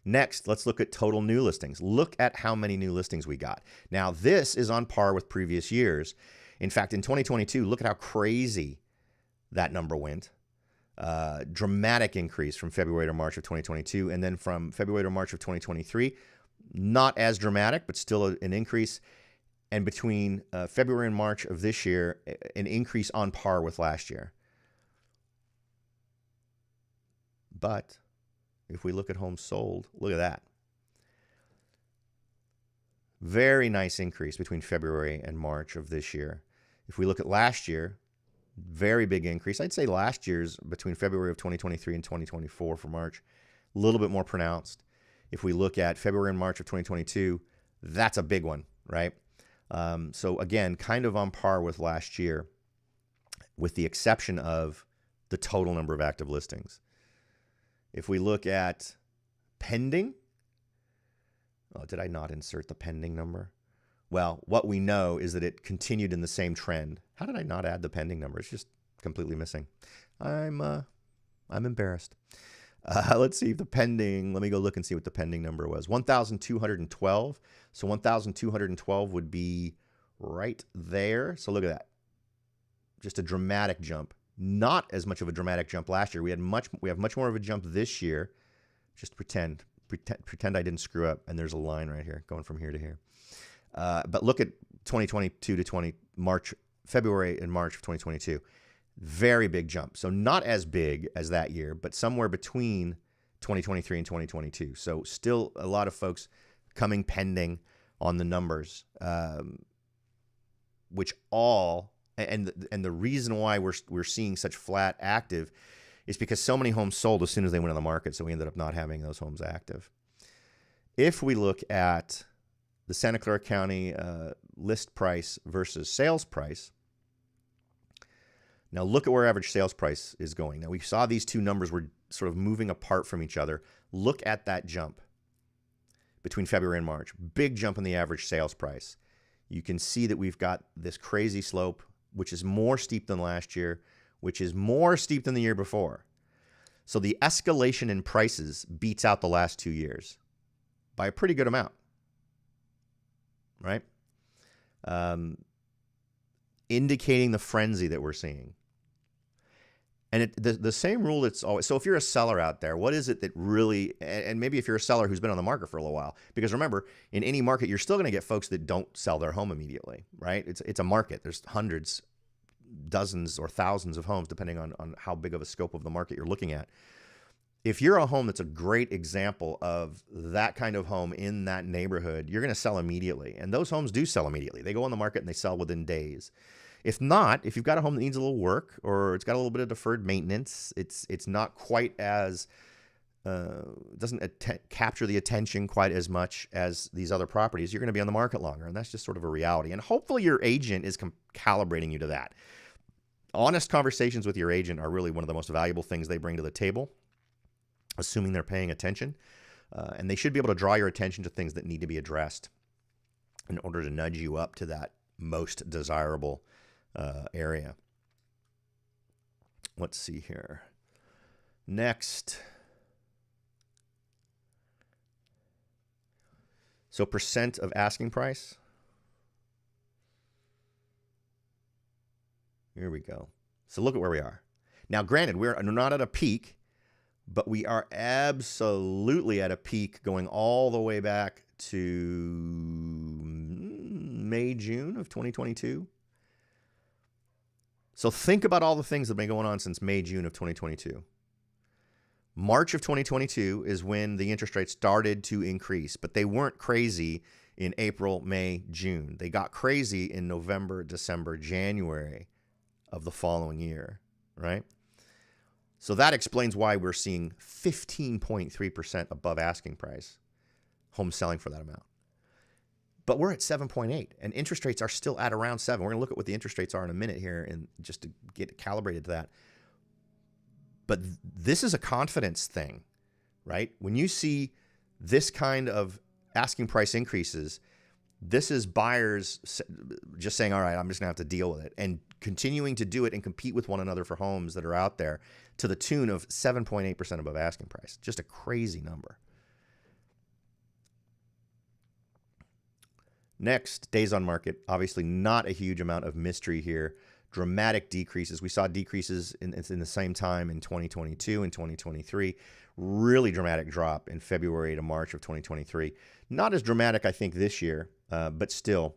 Next, let's look at total new listings. Look at how many new listings we got. Now, this is on par with previous years. In fact, in 2022, look at how crazy that number went. Dramatic increase from February to March of 2022. And then from February to March of 2023, not as dramatic, but still an increase. And between February and March of this year, an increase on par with last year. But if we look at homes sold, look at that. Very nice increase between February and March of this year. If we look at last year, very big increase. I'd say last year's between February of 2023 and 2024 for March, a little bit more pronounced. If we look at February and March of 2022, that's a big one, right? So again, kind of on par with last year, with the exception of the total number of active listings. If we look at pending, oh, did I not insert the pending number? Well, what we know is that it continued in the same trend. How did I not add the pending number? It's just completely missing. I'm embarrassed. Let's see if the pending, let me go look and see what the pending number was. 1,212. So 1,212 would be right there. So look at that. Just a dramatic jump. Not as much of a dramatic jump last year. We have much more of a jump this year. Just pretend I didn't screw up. And there's a line right here going from here to here. But look at 2022 to February and March of 2022. Very big jump. So not as big as that year, but somewhere between 2023 and 2022. So still a lot of folks coming pending on the numbers, which all, and the reason why we're seeing such flat active is because so many homes sold as soon as they went on the market. So we ended up not having those homes active. If we look at the Santa Clara County list price versus sales price. Now look at where average sales price is going. Now we saw these two numbers were sort of moving apart from each other. Look at that jump between February and March. Big jump in the average sales price. You can see that we've got this crazy slope, which is more steep than last year, which is more steep than the year before. So the escalation in prices beats out the last 2 years by a pretty good amount. Right? Indicating the frenzy that we're seeing. And the same rule that's always, so if you're a seller out there, what is it that really, and maybe if you're a seller who's been on the market for a little while, because remember, in any market, you're still going to get folks that don't sell their home immediately, right? It's a market. There's hundreds, dozens, or thousands of homes, depending on how big of a scope of the market you're looking at. If you're a home that's a great example of that kind of home in that neighborhood, you're going to sell immediately. And those homes do sell immediately. They go on the market and they sell within days. If not, if you've got a home that needs a little work or it's got a little bit of deferred maintenance, it's not quite as, doesn't capture the attention quite as much as these other properties, you're going to be on the market longer. And that's just sort of a reality. And hopefully your agent is calibrating you to that. Honest conversations with your agent are really one of the most valuable things they bring to the table, assuming they're paying attention. And they should be able to draw your attention to things that need to be addressed in order to nudge you up to that most desirable area. Let's see here. Next. So percent of asking price. Here we go. So look at where we are. Now, granted, we're not at a peak, but we are absolutely at a peak going all the way back to May, June of 2022. So think about all the things that have been going on since May, June of 2022. March of 2022 is when the interest rates started to increase, but they weren't crazy in April, May, June. They got crazy in November, December, January of the following year, right? So that explains why we're seeing 15.3% above asking price homes selling for that amount. But we're at 7.8 and interest rates are still at around 7. We're going to look at what the interest rates are in a minute here and just to get calibrated to that. But this is a confidence thing, right? When you see this kind of asking price increases, this is buyers just saying, all right, I'm just going to have to deal with it, and continuing to do it and compete with one another for homes that are out there to the tune of 7.8% above asking price. Just a crazy number. Next, days on market. Obviously not a huge amount of mystery here. Dramatic decreases. We saw decreases in the same time in 2022 and 2023. Really dramatic drop in February to March of 2023. Not as dramatic, I think, this year, but still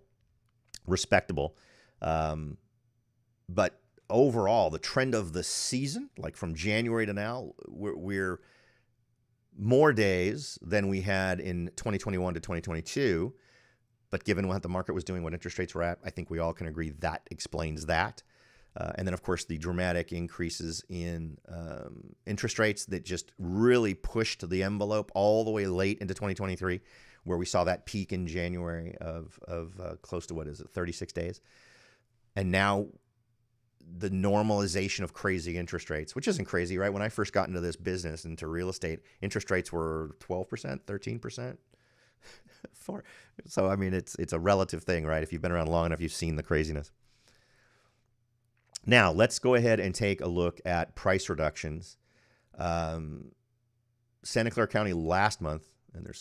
respectable. But overall, the trend of the season, like from January to now, we're more days than we had in 2021 to 2022. But given what the market was doing, what interest rates were at, I think we all can agree that explains that. And then, of course, the dramatic increases in interest rates that just really pushed the envelope all the way late into 2023, where we saw that peak in January of close to, 36 days. And now the normalization of crazy interest rates, which isn't crazy, right? When I first got into this business, into real estate, interest rates were 12%, 13%. So, I mean, it's a relative thing, right? If you've been around long enough, you've seen the craziness. Now, let's go ahead and take a look at price reductions. Santa Clara County last month, and there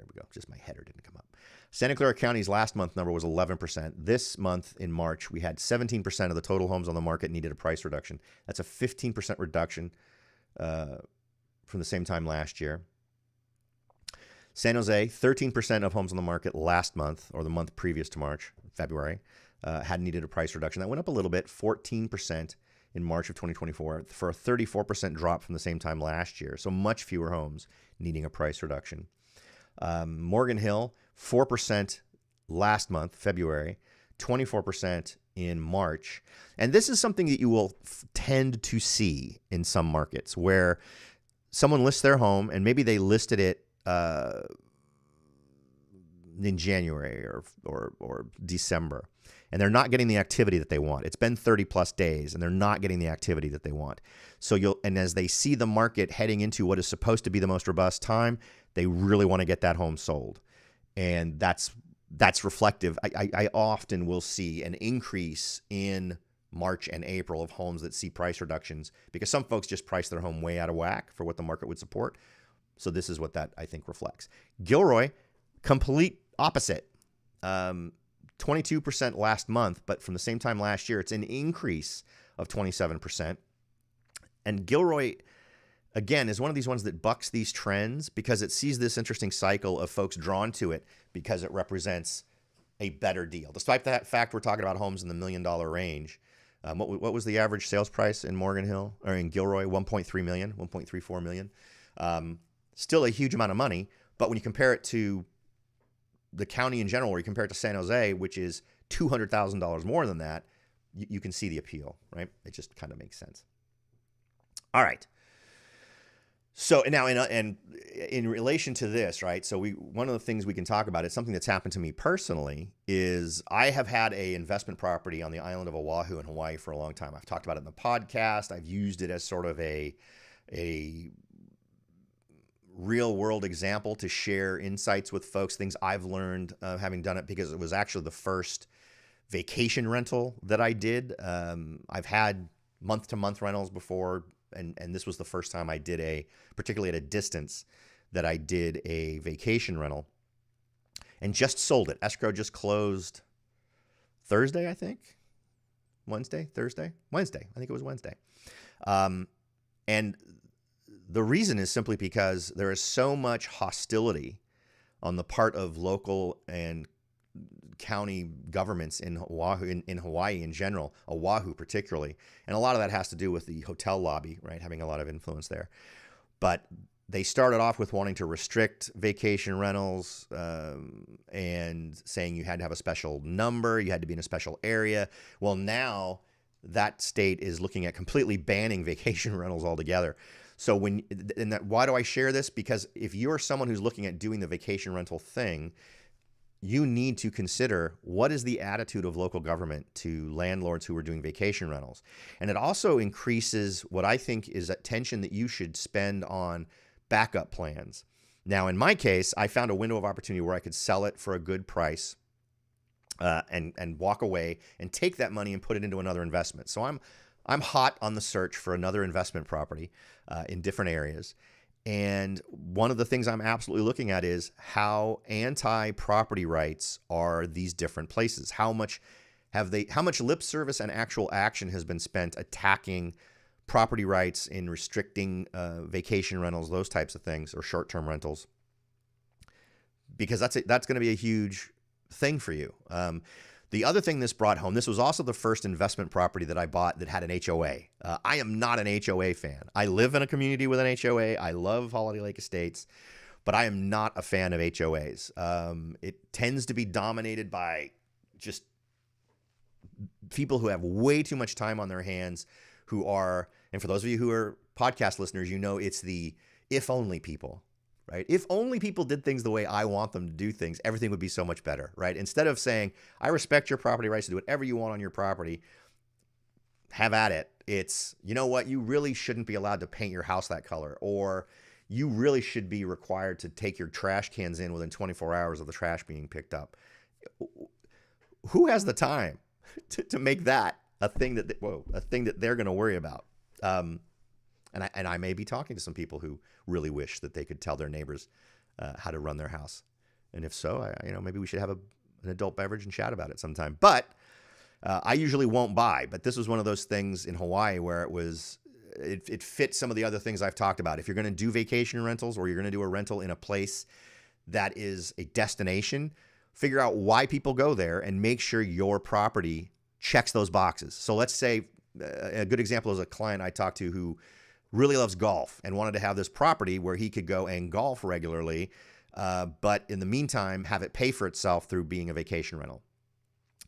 we go, just my header didn't come up. Santa Clara County's last month number was 11%. This month in March, we had 17% of the total homes on the market needed a price reduction. That's a 15% reduction from the same time last year. San Jose, 13% of homes on the market last month, or the month previous to March, February, had needed a price reduction. That went up a little bit, 14% in March of 2024, for a 34% drop from the same time last year. So much fewer homes needing a price reduction. Morgan Hill, 4% last month, February, 24% in March. And this is something that you will tend to see in some markets where someone lists their home and maybe they listed it in January or December, and they're not getting the activity that they want. It's been 30 plus days and they're not getting the activity that they want. So as they see the market heading into what is supposed to be the most robust time, they really want to get that home sold. And that's reflective. I often will see an increase in March and April of homes that see price reductions because some folks just price their home way out of whack for what the market would support. So this is what that, I think, reflects. Gilroy, complete opposite. 22% last month, but from the same time last year, it's an increase of 27%. And Gilroy, again, is one of these ones that bucks these trends because it sees this interesting cycle of folks drawn to it because it represents a better deal. Despite that fact, we're talking about homes in the $1 million range. What was the average sales price in Morgan Hill or in Gilroy? 1.3 million, 1.34 million. Still a huge amount of money, but when you compare it to the county in general, or you compare it to San Jose, which is $200,000 more than that, you can see the appeal, right? It just kind of makes sense. All right. So now, in relation to this, right? So one of the things we can talk about is something that's happened to me personally. Is I have had a investment property on the island of Oahu in Hawaii for a long time. I've talked about it in the podcast. I've used it as sort of a real world example to share insights with folks, things I've learned having done it, because it was actually the first vacation rental that I did. I've had month-to-month rentals before, and this was the first time I did particularly at a distance, that I did a vacation rental and just sold it. Escrow just closed Thursday, I think. Wednesday. I think it was Wednesday. And the reason is simply because there is so much hostility on the part of local and county governments in Oahu, in Hawaii in general, Oahu particularly. And a lot of that has to do with the hotel lobby, right? Having a lot of influence there. But they started off with wanting to restrict vacation rentals and saying you had to have a special number, you had to be in a special area. Well, now that state is looking at completely banning vacation rentals altogether. So why do I share this? Because if you're someone who's looking at doing the vacation rental thing, you need to consider what is the attitude of local government to landlords who are doing vacation rentals. And it also increases what I think is attention that you should spend on backup plans. Now, in my case, I found a window of opportunity where I could sell it for a good price and walk away and take that money and put it into another investment. So I'm hot on the search for another investment property in different areas. And one of the things I'm absolutely looking at is how anti-property rights are these different places. How much lip service and actual action has been spent attacking property rights in restricting vacation rentals, those types of things, or short-term rentals, because that's going to be a huge thing for you. The other thing this brought home, this was also the first investment property that I bought that had an HOA. I am not an HOA fan. I live in a community with an HOA. I love Holiday Lake Estates, but I am not a fan of HOAs. It tends to be dominated by just people who have way too much time on their hands, who are, and for those of you who are podcast listeners, you know it's the if only people. Right? If only people did things the way I want them to do things, everything would be so much better, right? Instead of saying, I respect your property rights to do whatever you want on your property, have at it. It's, you know what? You really shouldn't be allowed to paint your house that color, or you really should be required to take your trash cans in within 24 hours of the trash being picked up. Who has the time to make that a thing that they're going to worry about? And I may be talking to some people who really wish that they could tell their neighbors how to run their house. And if so, maybe we should have an adult beverage and chat about it sometime. But I usually won't buy. But this was one of those things in Hawaii where it fit some of the other things I've talked about. If you're going to do vacation rentals, or you're going to do a rental in a place that is a destination, figure out why people go there and make sure your property checks those boxes. So let's say a good example is a client I talked to who really loves golf and wanted to have this property where he could go and golf regularly, but in the meantime, have it pay for itself through being a vacation rental.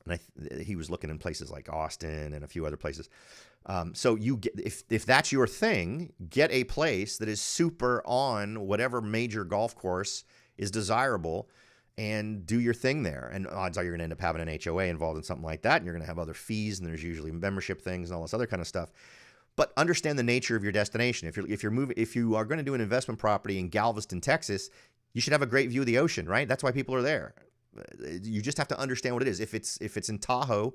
And he was looking in places like Austin and a few other places. So you get, if that's your thing, get a place that is super on whatever major golf course is desirable and do your thing there. And odds are you're going to end up having an HOA involved in something like that, and you're going to have other fees, and there's usually membership things and all this other kind of stuff. But understand the nature of your destination. If you are going to do an investment property in Galveston, Texas, you should have a great view of the ocean, right? That's why people are there. You just have to understand what it is. If it's in Tahoe,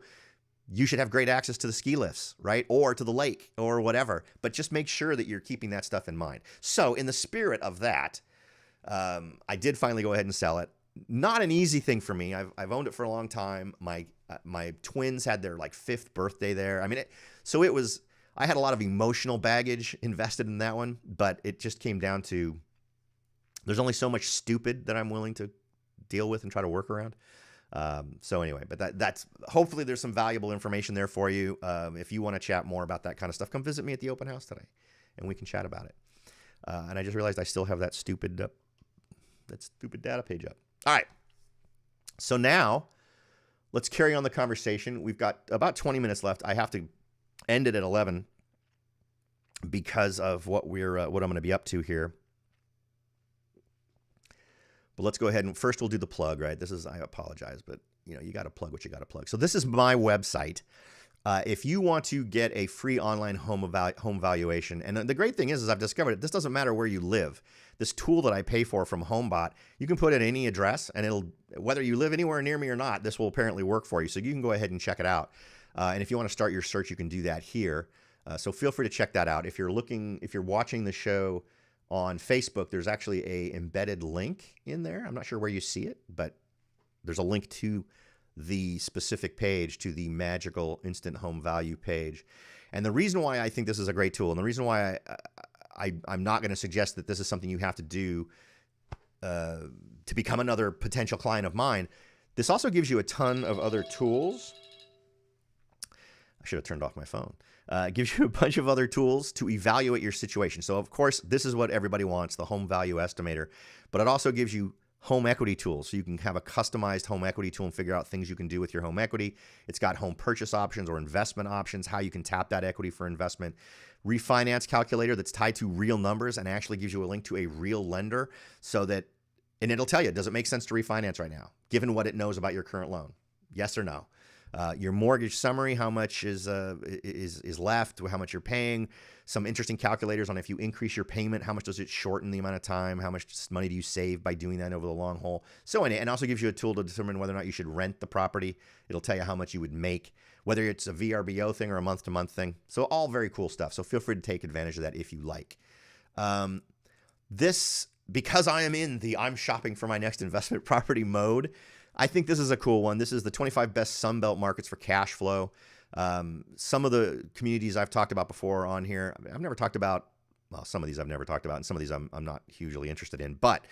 you should have great access to the ski lifts, right? Or to the lake or whatever. But just make sure that you're keeping that stuff in mind. So in the spirit of that, I did finally go ahead and sell it. Not an easy thing for me. I've owned it for a long time. My twins had their 5th birthday there. I mean, I had a lot of emotional baggage invested in that one, but it just came down to there's only so much stupid that I'm willing to deal with and try to work around. So anyway, but that's hopefully there's some valuable information there for you. If you want to chat more about that kind of stuff, come visit me at the open house today, and we can chat about it. And I just realized I still have that stupid data page up. All right. So now let's carry on the conversation. We've got about 20 minutes left. I have to end it at 11 because of what I'm going to be up to here. But let's go ahead and first we'll do the plug, right? I apologize, but you got to plug what you got to plug. So this is my website. If you want to get a free online home valuation, and the great thing is I've discovered this doesn't matter where you live. This tool that I pay for from HomeBot, you can put in any address, and whether you live anywhere near me or not, this will apparently work for you. So you can go ahead and check it out. And if you want to start your search, you can do that here. So feel free to check that out. If you're watching the show on Facebook, there's actually a embedded link in there. I'm not sure where you see it, but there's a link to the specific page, to the magical instant home value page. And the reason why I think this is a great tool, and the reason why I'm not going to suggest that this is something you have to do to become another potential client of mine, This also gives you a ton of other tools. I should have turned off my phone. It gives you a bunch of other tools to evaluate your situation. So, of course, this is what everybody wants, the home value estimator. But it also gives you home equity tools. So you can have a customized home equity tool and figure out things you can do with your home equity. It's got home purchase options or investment options, how you can tap that equity for investment. Refinance calculator that's tied to real numbers and actually gives you a link to a real lender so that, and it'll tell you, does it make sense to refinance right now, given what it knows about your current loan? Yes or no? Your mortgage summary, how much is left, how much you're paying, some interesting calculators on if you increase your payment, how much does it shorten the amount of time, how much money do you save by doing that over the long haul. So, and also gives you a tool to determine whether or not you should rent the property. It'll tell you how much you would make, whether it's a VRBO thing or a month-to-month thing. So all very cool stuff. So feel free to take advantage of that if you like. Because I am in the I'm shopping for my next investment property mode, I think this is a cool one. This is the 25 best Sunbelt markets for cash flow. Some of the communities I've talked about before on here, I've never talked about, well, some of these I've never talked about, and some of these I'm not hugely interested in. But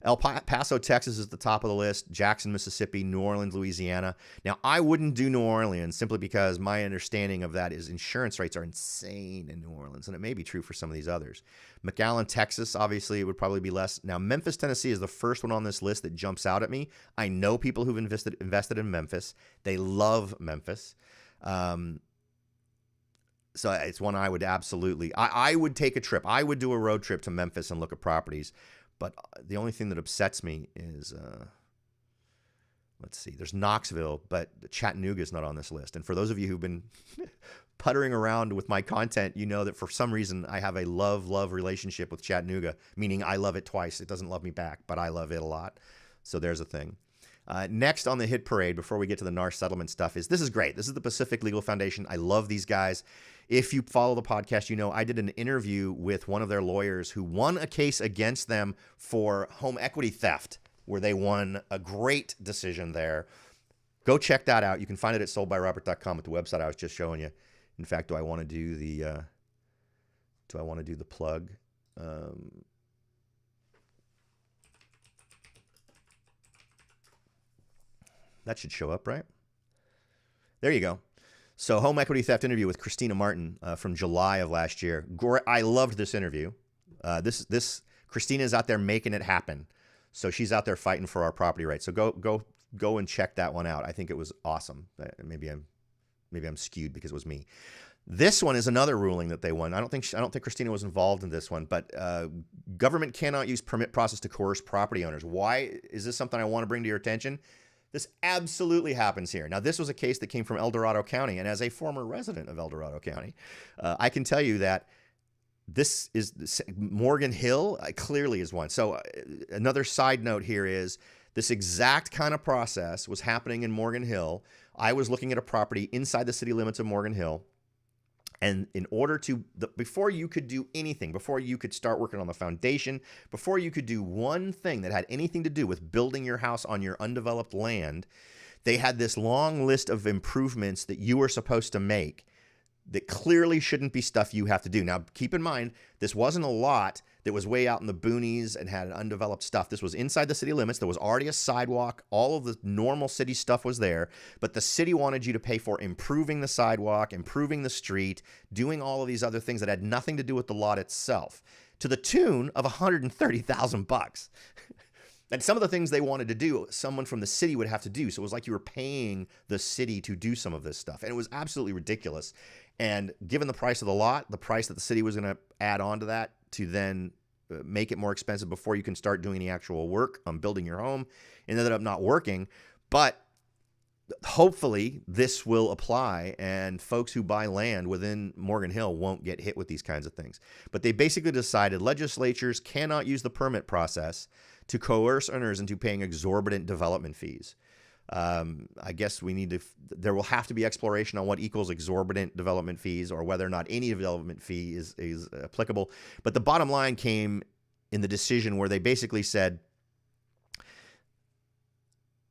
El Paso, Texas is the top of the list. Jackson, Mississippi, New Orleans, Louisiana. Now, I wouldn't do New Orleans simply because my understanding of that is insurance rates are insane in New Orleans, and it may be true for some of these others. McAllen, Texas, obviously, it would probably be less. Now, Memphis, Tennessee is the first one on this list that jumps out at me. I know people who've invested in Memphis. They love Memphis. So it's one I would absolutely, I would take a trip. I would do a road trip to Memphis and look at properties. But the only thing that upsets me is, let's see, there's Knoxville, but Chattanooga is not on this list. And for those of you who've been puttering around with my content, you know that for some reason I have a love relationship with Chattanooga, meaning I love it twice. It doesn't love me back, but I love it a lot. So there's a thing. Next on the hit parade, before we get to the NAR settlement stuff, this is great. This is the Pacific Legal Foundation. I love these guys. If you follow the podcast, you know I did an interview with one of their lawyers who won a case against them for home equity theft, where they won a great decision there. Go check that out. You can find it at soldbyrobert.com at the website I was just showing you. In fact, do I want to do the plug? That should show up, right? There you go. So home equity theft interview with Christina Martin from July of last year. I loved this interview. Christina's out there making it happen. So she's out there fighting for our property rights. So go and check that one out. I think it was awesome. Maybe I'm skewed because it was me. This one is another ruling that they won. I don't think Christina was involved in this one, but government cannot use permit process to coerce property owners. Why is this something I want to bring to your attention? This absolutely happens here. Now, this was a case that came from El Dorado County, and as a former resident of El Dorado County, I can tell you that this is Morgan Hill clearly is one. So another side note here is this exact kind of process was happening in Morgan Hill. I was looking at a property inside the city limits of Morgan Hill. And in order to, before you could do anything, before you could start working on the foundation, before you could do one thing that had anything to do with building your house on your undeveloped land, they had this long list of improvements that you were supposed to make that clearly shouldn't be stuff you have to do. Now, keep in mind, this wasn't a lot that was way out in the boonies and had undeveloped stuff. This was inside the city limits. There was already a sidewalk. All of the normal city stuff was there, but the city wanted you to pay for improving the sidewalk, improving the street, doing all of these other things that had nothing to do with the lot itself, to the tune of $130,000. And some of the things they wanted to do, someone from the city would have to do. So it was like you were paying the city to do some of this stuff. And it was absolutely ridiculous. And given the price of the lot, the price that the city was going to add on to that to then make it more expensive before you can start doing the actual work on building your home, it ended up not working. But hopefully this will apply and folks who buy land within Morgan Hill won't get hit with these kinds of things. But they basically decided legislatures cannot use the permit process to coerce owners into paying exorbitant development fees. I guess there will have to be exploration on what equals exorbitant development fees or whether or not any development fee is applicable. But the bottom line came in the decision where they basically said,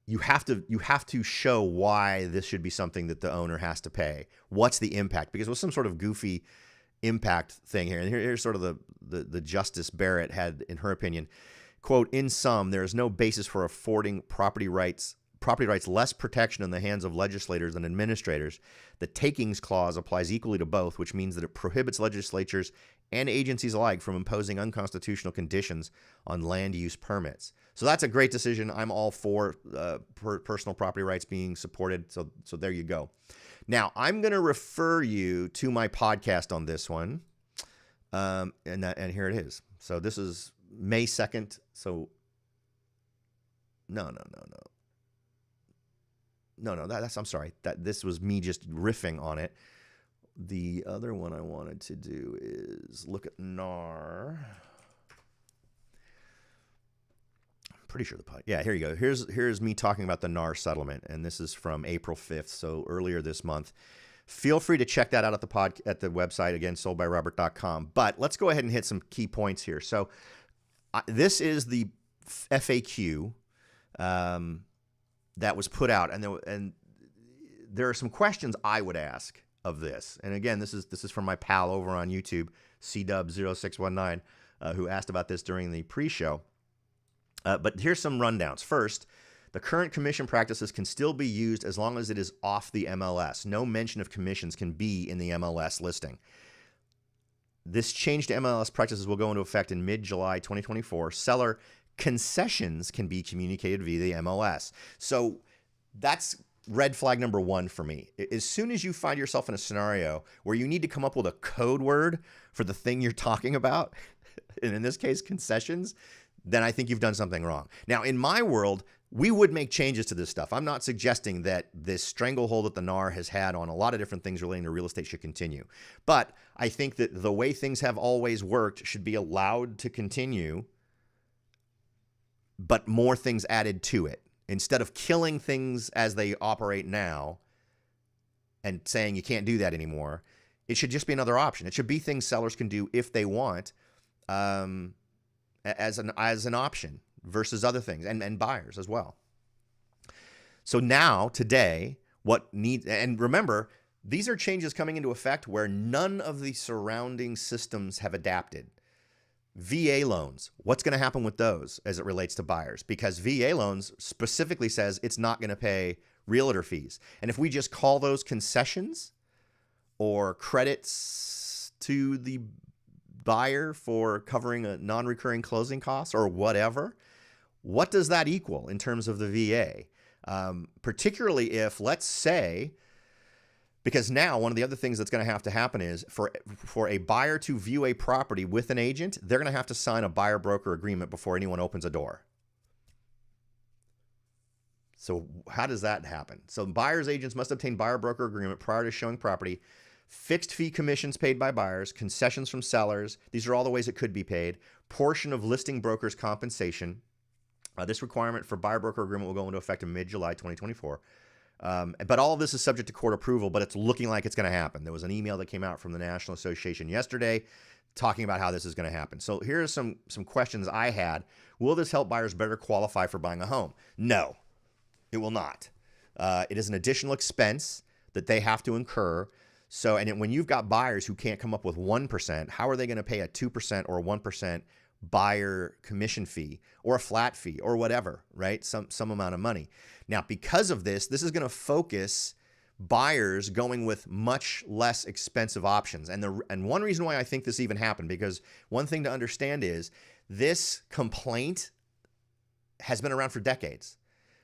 you have to show why this should be something that the owner has to pay. What's the impact? Because it was some sort of goofy impact thing here. And here's sort of the Justice Barrett had in her opinion, quote, in sum, there is no basis for affording property rights property rights less protection in the hands of legislators and administrators, the takings clause applies equally to both, which means that it prohibits legislatures and agencies alike from imposing unconstitutional conditions on land use permits. So that's a great decision. I'm all for personal property rights being supported. So there you go. Now, I'm going to refer you to my podcast on this one. And here it is. So this is May 2nd. So no. I'm sorry. This was me just riffing on it. The other one I wanted to do is look at NAR. I'm pretty sure yeah, here you go. Here's me talking about the NAR settlement, and this is from April 5th, so earlier this month. Feel free to check that out at the website, again, soldbyrobert.com. But let's go ahead and hit some key points here. So this is the FAQ that was put out, and there are some questions I would ask of this. And again, this is from my pal over on YouTube, CW0619, who asked about this during the pre-show. But here's some rundowns. First, the current commission practices can still be used as long as it is off the MLS. No mention of commissions can be in the MLS listing. This change to MLS practices will go into effect in mid-July 2024. Seller concessions can be communicated via the MLS. So that's red flag number one for me. As soon as you find yourself in a scenario where you need to come up with a code word for the thing you're talking about, and in this case, concessions, then I think you've done something wrong. Now, in my world, we would make changes to this stuff. I'm not suggesting that this stranglehold that the NAR has had on a lot of different things relating to real estate should continue. But I think that the way things have always worked should be allowed to continue, but more things added to it. Instead of killing things as they operate now and saying you can't do that anymore, it should just be another option. It should be things sellers can do if they want as an option versus other things, and buyers as well. So now, today, and remember, these are changes coming into effect where none of the surrounding systems have adapted. VA loans, what's going to happen with those as it relates to buyers? Because VA loans specifically says it's not going to pay realtor fees. And if we just call those concessions or credits to the buyer for covering a non-recurring closing costs or whatever, what does that equal in terms of the VA? Particularly if, let's say, because now one of the other things that's going to have to happen is for a buyer to view a property with an agent, they're going to have to sign a buyer-broker agreement before anyone opens a door. So how does that happen? So buyers' agents must obtain buyer-broker agreement prior to showing property. Fixed fee commissions paid by buyers, concessions from sellers. These are all the ways it could be paid. Portion of listing brokers' compensation. This requirement for buyer-broker agreement will go into effect in mid-July 2024. But all of this is subject to court approval, but it's looking like it's going to happen. There was an email that came out from the National Association yesterday talking about how this is going to happen. So here are some questions I had. Will this help buyers better qualify for buying a home? No, it will not. It is an additional expense that they have to incur. So, and when you've got buyers who can't come up with 1%, how are they going to pay a 2% or 1% buyer commission fee or a flat fee or whatever, right? Some amount of money. Now, because of this is going to focus buyers going with much less expensive options. And one reason why I think this even happened, because one thing to understand is this complaint has been around for decades.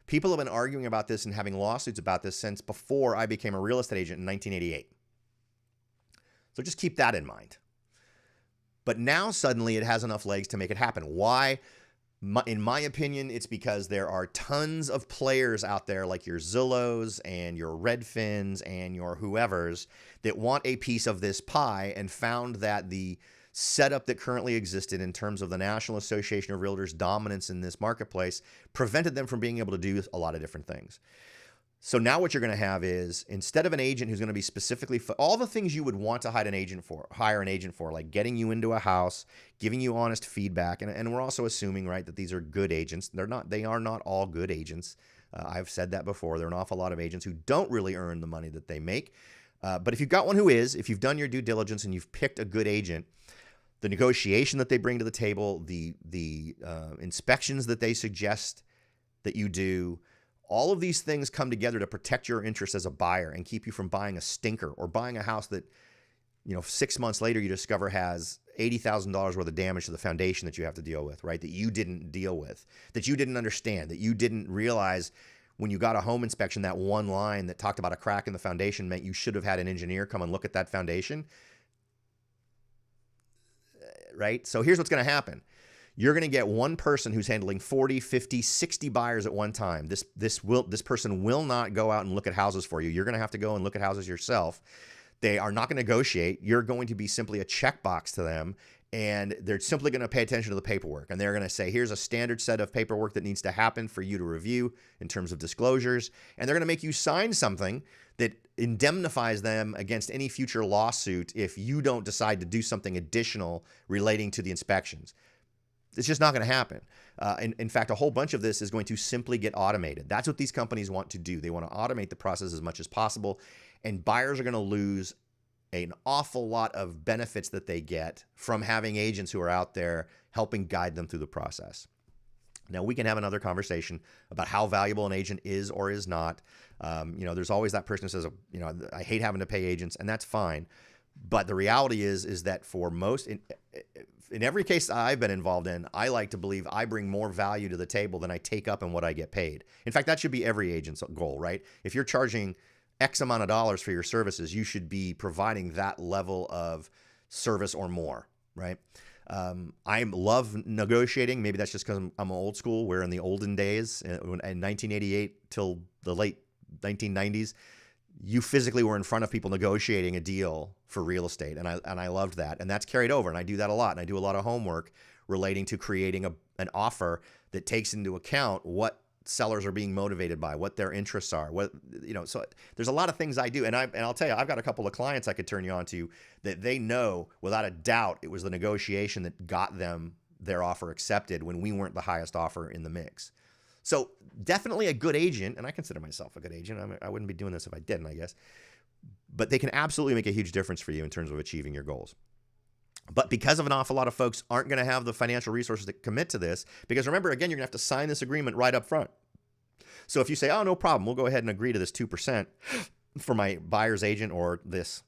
People have been arguing about this and having lawsuits about this since before I became a real estate agent in 1988. So just keep that in mind. But now suddenly it has enough legs to make it happen. Why? In my opinion, it's because there are tons of players out there like your Zillows and your Redfins and your whoever's that want a piece of this pie and found that the setup that currently existed in terms of the National Association of Realtors' dominance in this marketplace prevented them from being able to do a lot of different things. So now what you're going to have is, instead of an agent who's going to be specifically all the things you would want to hire an agent for, like getting you into a house, giving you honest feedback, and we're also assuming, right, that these are good agents. They are not all good agents. I've said that before. There are an awful lot of agents who don't really earn the money that they make. But if you've got one who is, if you've done your due diligence and you've picked a good agent, the negotiation that they bring to the table, the inspections that they suggest that you do, All of these things come together to protect your interest as a buyer and keep you from buying a stinker or buying a house that, 6 months later you discover has $80,000 worth of damage to the foundation that you have to deal with, right? That you didn't deal with, that you didn't understand, that you didn't realize when you got a home inspection, that one line that talked about a crack in the foundation meant you should have had an engineer come and look at that foundation, right? So here's what's going to happen. You're going to get one person who's handling 40, 50, 60 buyers at one time. This person will not go out and look at houses for you. You're going to have to go and look at houses yourself. They are not going to negotiate. You're going to be simply a checkbox to them, and they're simply going to pay attention to the paperwork. And they're going to say, here's a standard set of paperwork that needs to happen for you to review in terms of disclosures. And they're going to make you sign something that indemnifies them against any future lawsuit if you don't decide to do something additional relating to the inspections. It's just not going to happen. In fact, a whole bunch of this is going to simply get automated. That's what these companies want to do. They want to automate the process as much as possible, and buyers are going to lose an awful lot of benefits that they get from having agents who are out there helping guide them through the process. Now, we can have another conversation about how valuable an agent is or is not. There's always that person who says, I hate having to pay agents, and that's fine. But the reality is that for most, in every case I've been involved in, I like to believe I bring more value to the table than I take up in what I get paid. In fact, that should be every agent's goal, right? If you're charging X amount of dollars for your services, you should be providing that level of service or more, right? I love negotiating. Maybe that's just because I'm old school, where in the olden days, in 1988 till the late 1990s, you physically were in front of people negotiating a deal for real estate. And I loved that. And that's carried over. And I do that a lot. And I do a lot of homework relating to creating an offer that takes into account what sellers are being motivated by, what their interests are, so there's a lot of things I do. And I'll tell you, I've got a couple of clients I could turn you on to that they know without a doubt it was the negotiation that got them their offer accepted when we weren't the highest offer in the mix. So definitely a good agent, and I consider myself a good agent. I wouldn't be doing this if I didn't, I guess. But they can absolutely make a huge difference for you in terms of achieving your goals. But because of an awful lot of folks aren't going to have the financial resources to commit to this, because remember, again, you're going to have to sign this agreement right up front. So if you say, oh, no problem, we'll go ahead and agree to this 2% for my buyer's agent, or this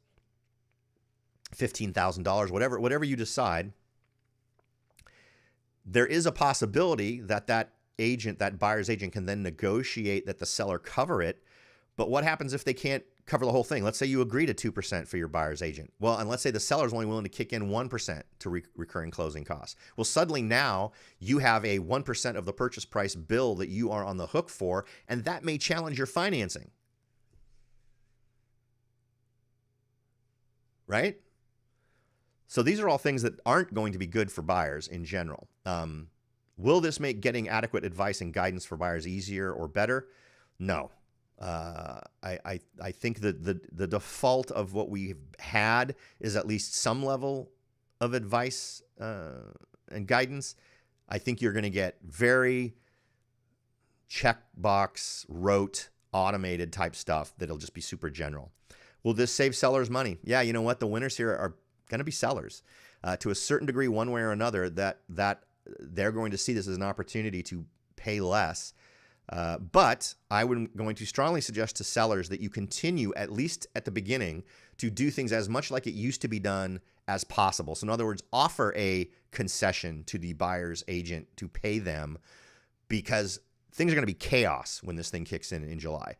$15,000, whatever you decide, there is a possibility that that buyer's agent can then negotiate that the seller cover it. But what happens if they can't cover the whole thing? Let's say you agree to 2% for your buyer's agent. Well, and let's say the seller's only willing to kick in 1% to recurring closing costs. Well, suddenly now you have a 1% of the purchase price bill that you are on the hook for, and that may challenge your financing. Right? So these are all things that aren't going to be good for buyers in general. Will this make getting adequate advice and guidance for buyers easier or better? No. I think that the default of what we've had is at least some level of advice and guidance. I think you're going to get very checkbox, rote, automated type stuff that'll just be super general. Will this save sellers money? Yeah, you know what? The winners here are going to be sellers. To a certain degree, one way or another, that they're going to see this as an opportunity to pay less. But I would going to strongly suggest to sellers that you continue, at least at the beginning, to do things as much like it used to be done as possible. So in other words, offer a concession to the buyer's agent to pay them, because things are going to be chaos when this thing kicks in July.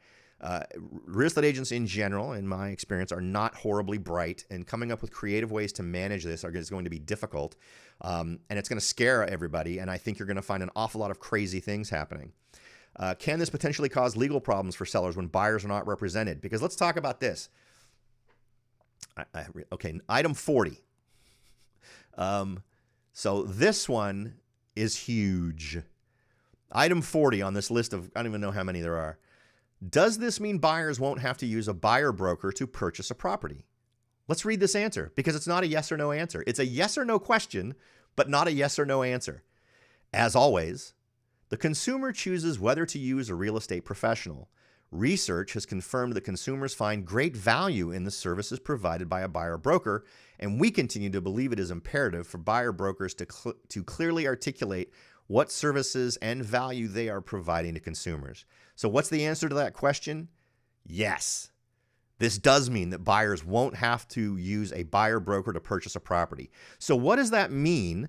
Real estate agents in general, in my experience, are not horribly bright, and coming up with creative ways to manage this is going to be difficult. And it's going to scare everybody. And I think you're going to find an awful lot of crazy things happening. Can this potentially cause legal problems for sellers when buyers are not represented? Because let's talk about this. Okay, item 40. So this one is huge. Item 40 on this list of, I don't even know how many there are. Does this mean buyers won't have to use a buyer broker to purchase a property? Let's read this answer, because it's not a yes or no answer. It's a yes or no question, but not a yes or no answer. As always, the consumer chooses whether to use a real estate professional. Research has confirmed that consumers find great value in the services provided by a buyer broker, and we continue to believe it is imperative for buyer brokers to clearly articulate what services and value they are providing to consumers. So what's the answer to that question? Yes. This does mean that buyers won't have to use a buyer broker to purchase a property. So what does that mean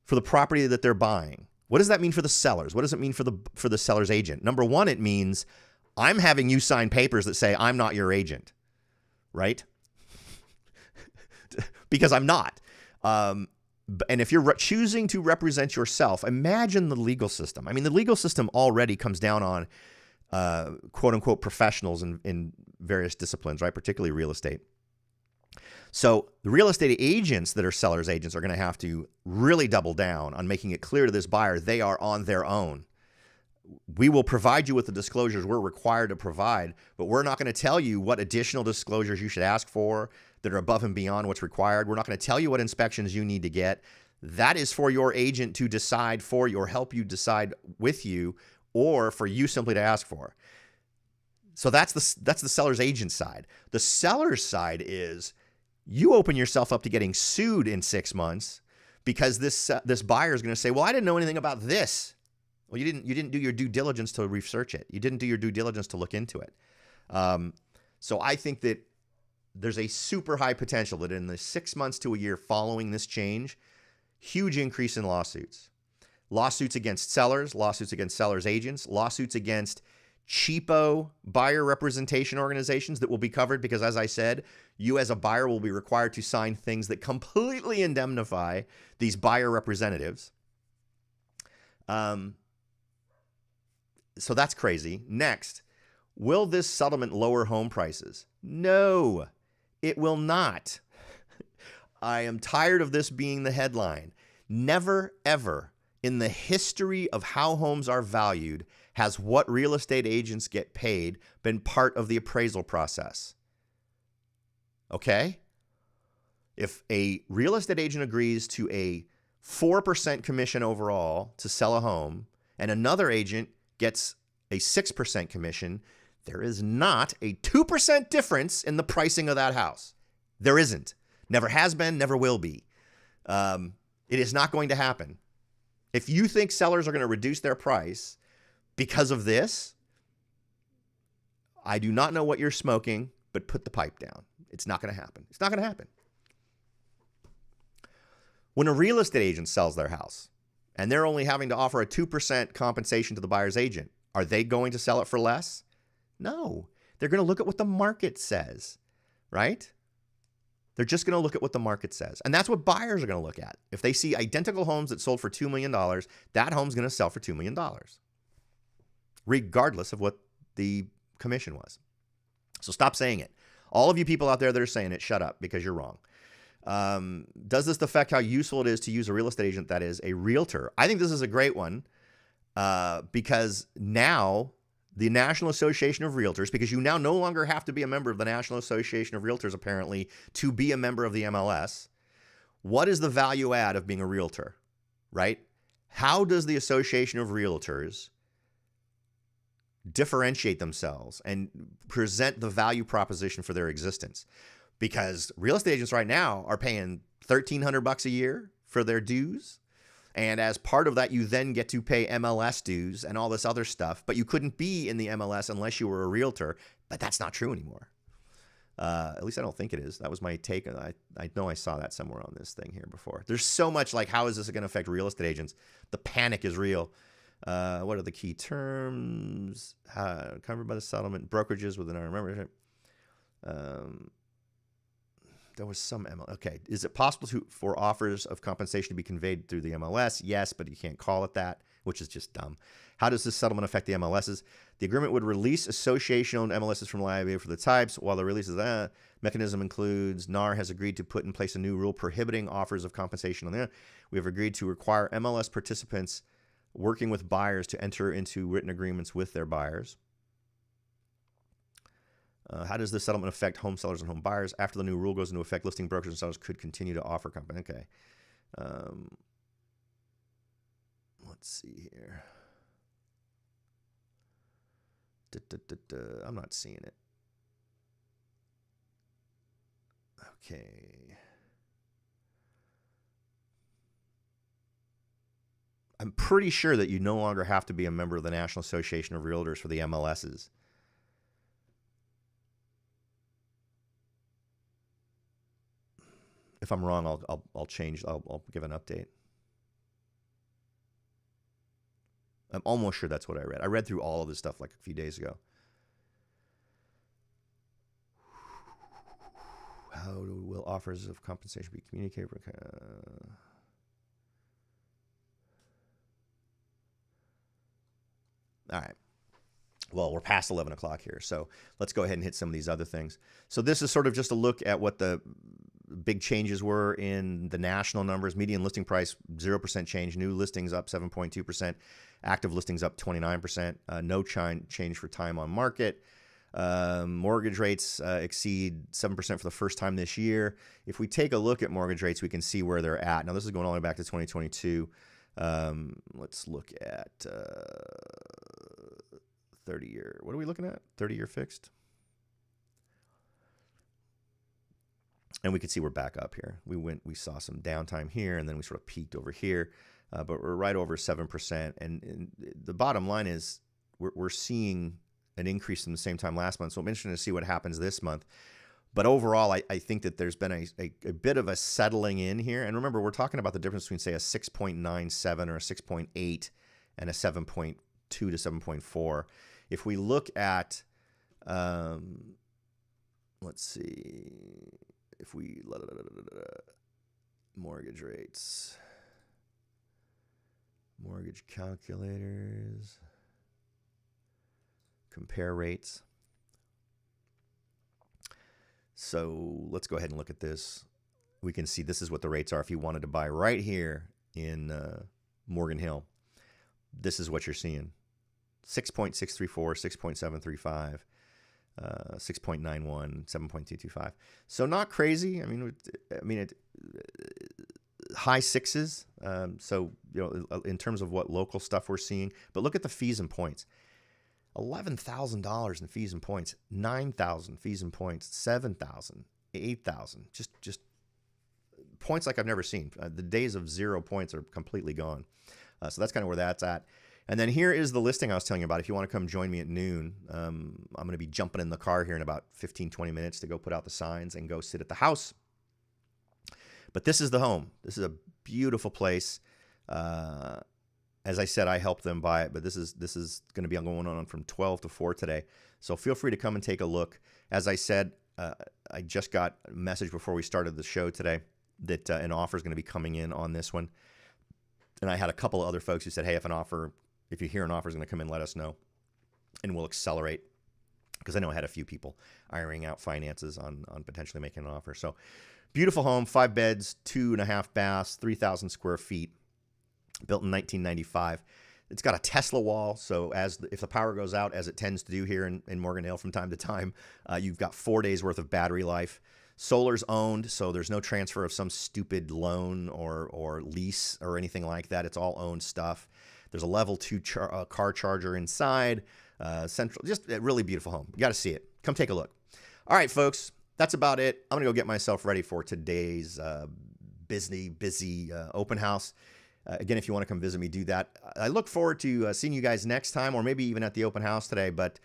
for the property that they're buying? What does that mean for the sellers? What does it mean for the seller's agent? Number one, it means I'm having you sign papers that say I'm not your agent, right? Because I'm not. And if you're choosing to represent yourself, imagine the legal system. I mean, the legal system already comes down on quote unquote professionals in various disciplines, right? Particularly real estate. So the real estate agents that are sellers agents are going to have to really double down on making it clear to this buyer they are on their own. We will provide you with the disclosures we're required to provide, but we're not going to tell you what additional disclosures you should ask for that are above and beyond what's required. We're not going to tell you what inspections you need to get. That is for your agent to decide for you or help you decide with you, or for you simply to ask for. So that's the seller's agent side. The seller's side is you open yourself up to getting sued in 6 months because this buyer is going to say, well, I didn't know anything about this. Well, you didn't do your due diligence to research it. You didn't do your due diligence to look into it. So I think that there's a super high potential that in the 6 months to a year following this change, huge increase in lawsuits. Lawsuits against sellers, lawsuits against sellers' agents, lawsuits against cheapo buyer representation organizations that will be covered because, as I said, you as a buyer will be required to sign things that completely indemnify these buyer representatives. So that's crazy. Next, will this settlement lower home prices? No, it will not. I am tired of this being the headline. Never, ever in the history of how homes are valued has what real estate agents get paid been part of the appraisal process. Okay? If a real estate agent agrees to a 4% commission overall to sell a home and another agent gets a 6% commission, there is not a 2% difference in the pricing of that house. There isn't. Never has been, never will be. It is not going to happen. If you think sellers are going to reduce their price because of this, I do not know what you're smoking, but put the pipe down. It's not going to happen. It's not going to happen. When a real estate agent sells their house and they're only having to offer a 2% compensation to the buyer's agent, are they going to sell it for less? No. They're going to look at what the market says, right? They're just going to look at what the market says. And that's what buyers are going to look at. If they see identical homes that sold for $2 million, that home's going to sell for $2 million, regardless of what the commission was. So stop saying it. All of you people out there that are saying it, shut up, because you're wrong. Does this affect how useful it is to use a real estate agent that is a realtor? I think this is a great one because now the National Association of Realtors, because you now no longer have to be a member of the National Association of Realtors, apparently, to be a member of the MLS. What is the value add of being a realtor, right? How does the Association of Realtors differentiate themselves and present the value proposition for their existence? Because real estate agents right now are paying $1,300 a year for their dues. And as part of that, you then get to pay MLS dues and all this other stuff. But you couldn't be in the MLS unless you were a realtor. But that's not true anymore. At least I don't think it is. That was my take. I know I saw that somewhere on this thing here before. There's so much like, how is this going to affect real estate agents? The panic is real. What are the key terms? Covered by the settlement. Brokerages within our membership. There was some MLS. Okay. Is it possible for offers of compensation to be conveyed through the MLS? Yes, but you can't call it that, which is just dumb. How does this settlement affect the MLSs? The agreement would release association-owned MLSs from liability for the types, while the releases mechanism includes NAR has agreed to put in place a new rule prohibiting offers of compensation on the. We have agreed to require MLS participants working with buyers to enter into written agreements with their buyers. How does this settlement affect home sellers and home buyers? After the new rule goes into effect, listing brokers and sellers could continue to offer company. Okay. Let's see here. I'm not seeing it. Okay. I'm pretty sure that you no longer have to be a member of the National Association of Realtors for the MLSs. If I'm wrong, I'll change. I'll give an update. I'm almost sure that's what I read. I read through all of this stuff like a few days ago. How will offers of compensation be communicated? All right. Well, we're past 11 o'clock here, so let's go ahead and hit some of these other things. So this is sort of just a look at what the big changes were in the national numbers. Median listing price, 0% change. New listings up 7.2%. Active listings up 29%. No change for time on market. Mortgage rates exceed 7% for the first time this year. If we take a look at mortgage rates, we can see where they're at. Now, this is going all the way back to 2022. Let's look at 30-year. What are we looking at? 30-year fixed. And we can see we're back up here. We saw some downtime here, and then we sort of peaked over here, but we're right over 7%. And the bottom line is we're seeing an increase in the same time last month. So I'm interested to see what happens this month. But overall, I think that there's been a bit of a settling in here. And remember, we're talking about the difference between, say, a 6.97 or a 6.8 and a 7.2 to 7.4. If we look at, let's see, if we, mortgage rates, mortgage calculators, compare rates. So let's go ahead and look at this. We can see this is what the rates are if you wanted to buy right here in Morgan Hill. This is what you're seeing. 6.634, 6.735, 6.91, 7.225. So not crazy. I mean, high sixes. So, in terms of what local stuff we're seeing, but look at the fees and points. $11,000 in fees and points, 9,000 fees and points, 7,000, 8,000. Just points like I've never seen. The days of 0 points are completely gone. So that's kind of where that's at. And then here is the listing I was telling you about. If you want to come join me at noon, I'm going to be jumping in the car here in about 15, 20 minutes to go put out the signs and go sit at the house. But this is the home. This is a beautiful place. As I said, I helped them buy it, but this is going to be going on from 12 to 4 today. So feel free to come and take a look. As I said, I just got a message before we started the show today that an offer is going to be coming in on this one. And I had a couple of other folks who said, hey, if you hear an offer is going to come in, let us know, and we'll accelerate. Because I know I had a few people ironing out finances on potentially making an offer. So beautiful home, 5 beds, 2.5 baths, 3,000 square feet. Built in 1995. It's got a Tesla wall, so if the power goes out, as it tends to do here in Morgan Hill from time to time, you've got 4 days worth of battery life. Solar's owned, so there's no transfer of some stupid loan or lease or anything like that. It's all owned stuff. There's a level 2 car charger inside. Central, just a really beautiful home. You got to see it. Come take a look. All right, folks, that's about it. I'm gonna go get myself ready for today's busy open house. Again, if you want to come visit me, do that. I look forward to seeing you guys next time, or maybe even at the open house today, but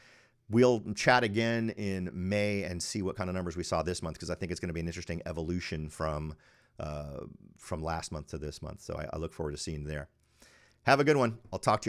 we'll chat again in May and see what kind of numbers we saw this month, because I think it's going to be an interesting evolution from last month to this month. So I look forward to seeing you there. Have a good one. I'll talk to you.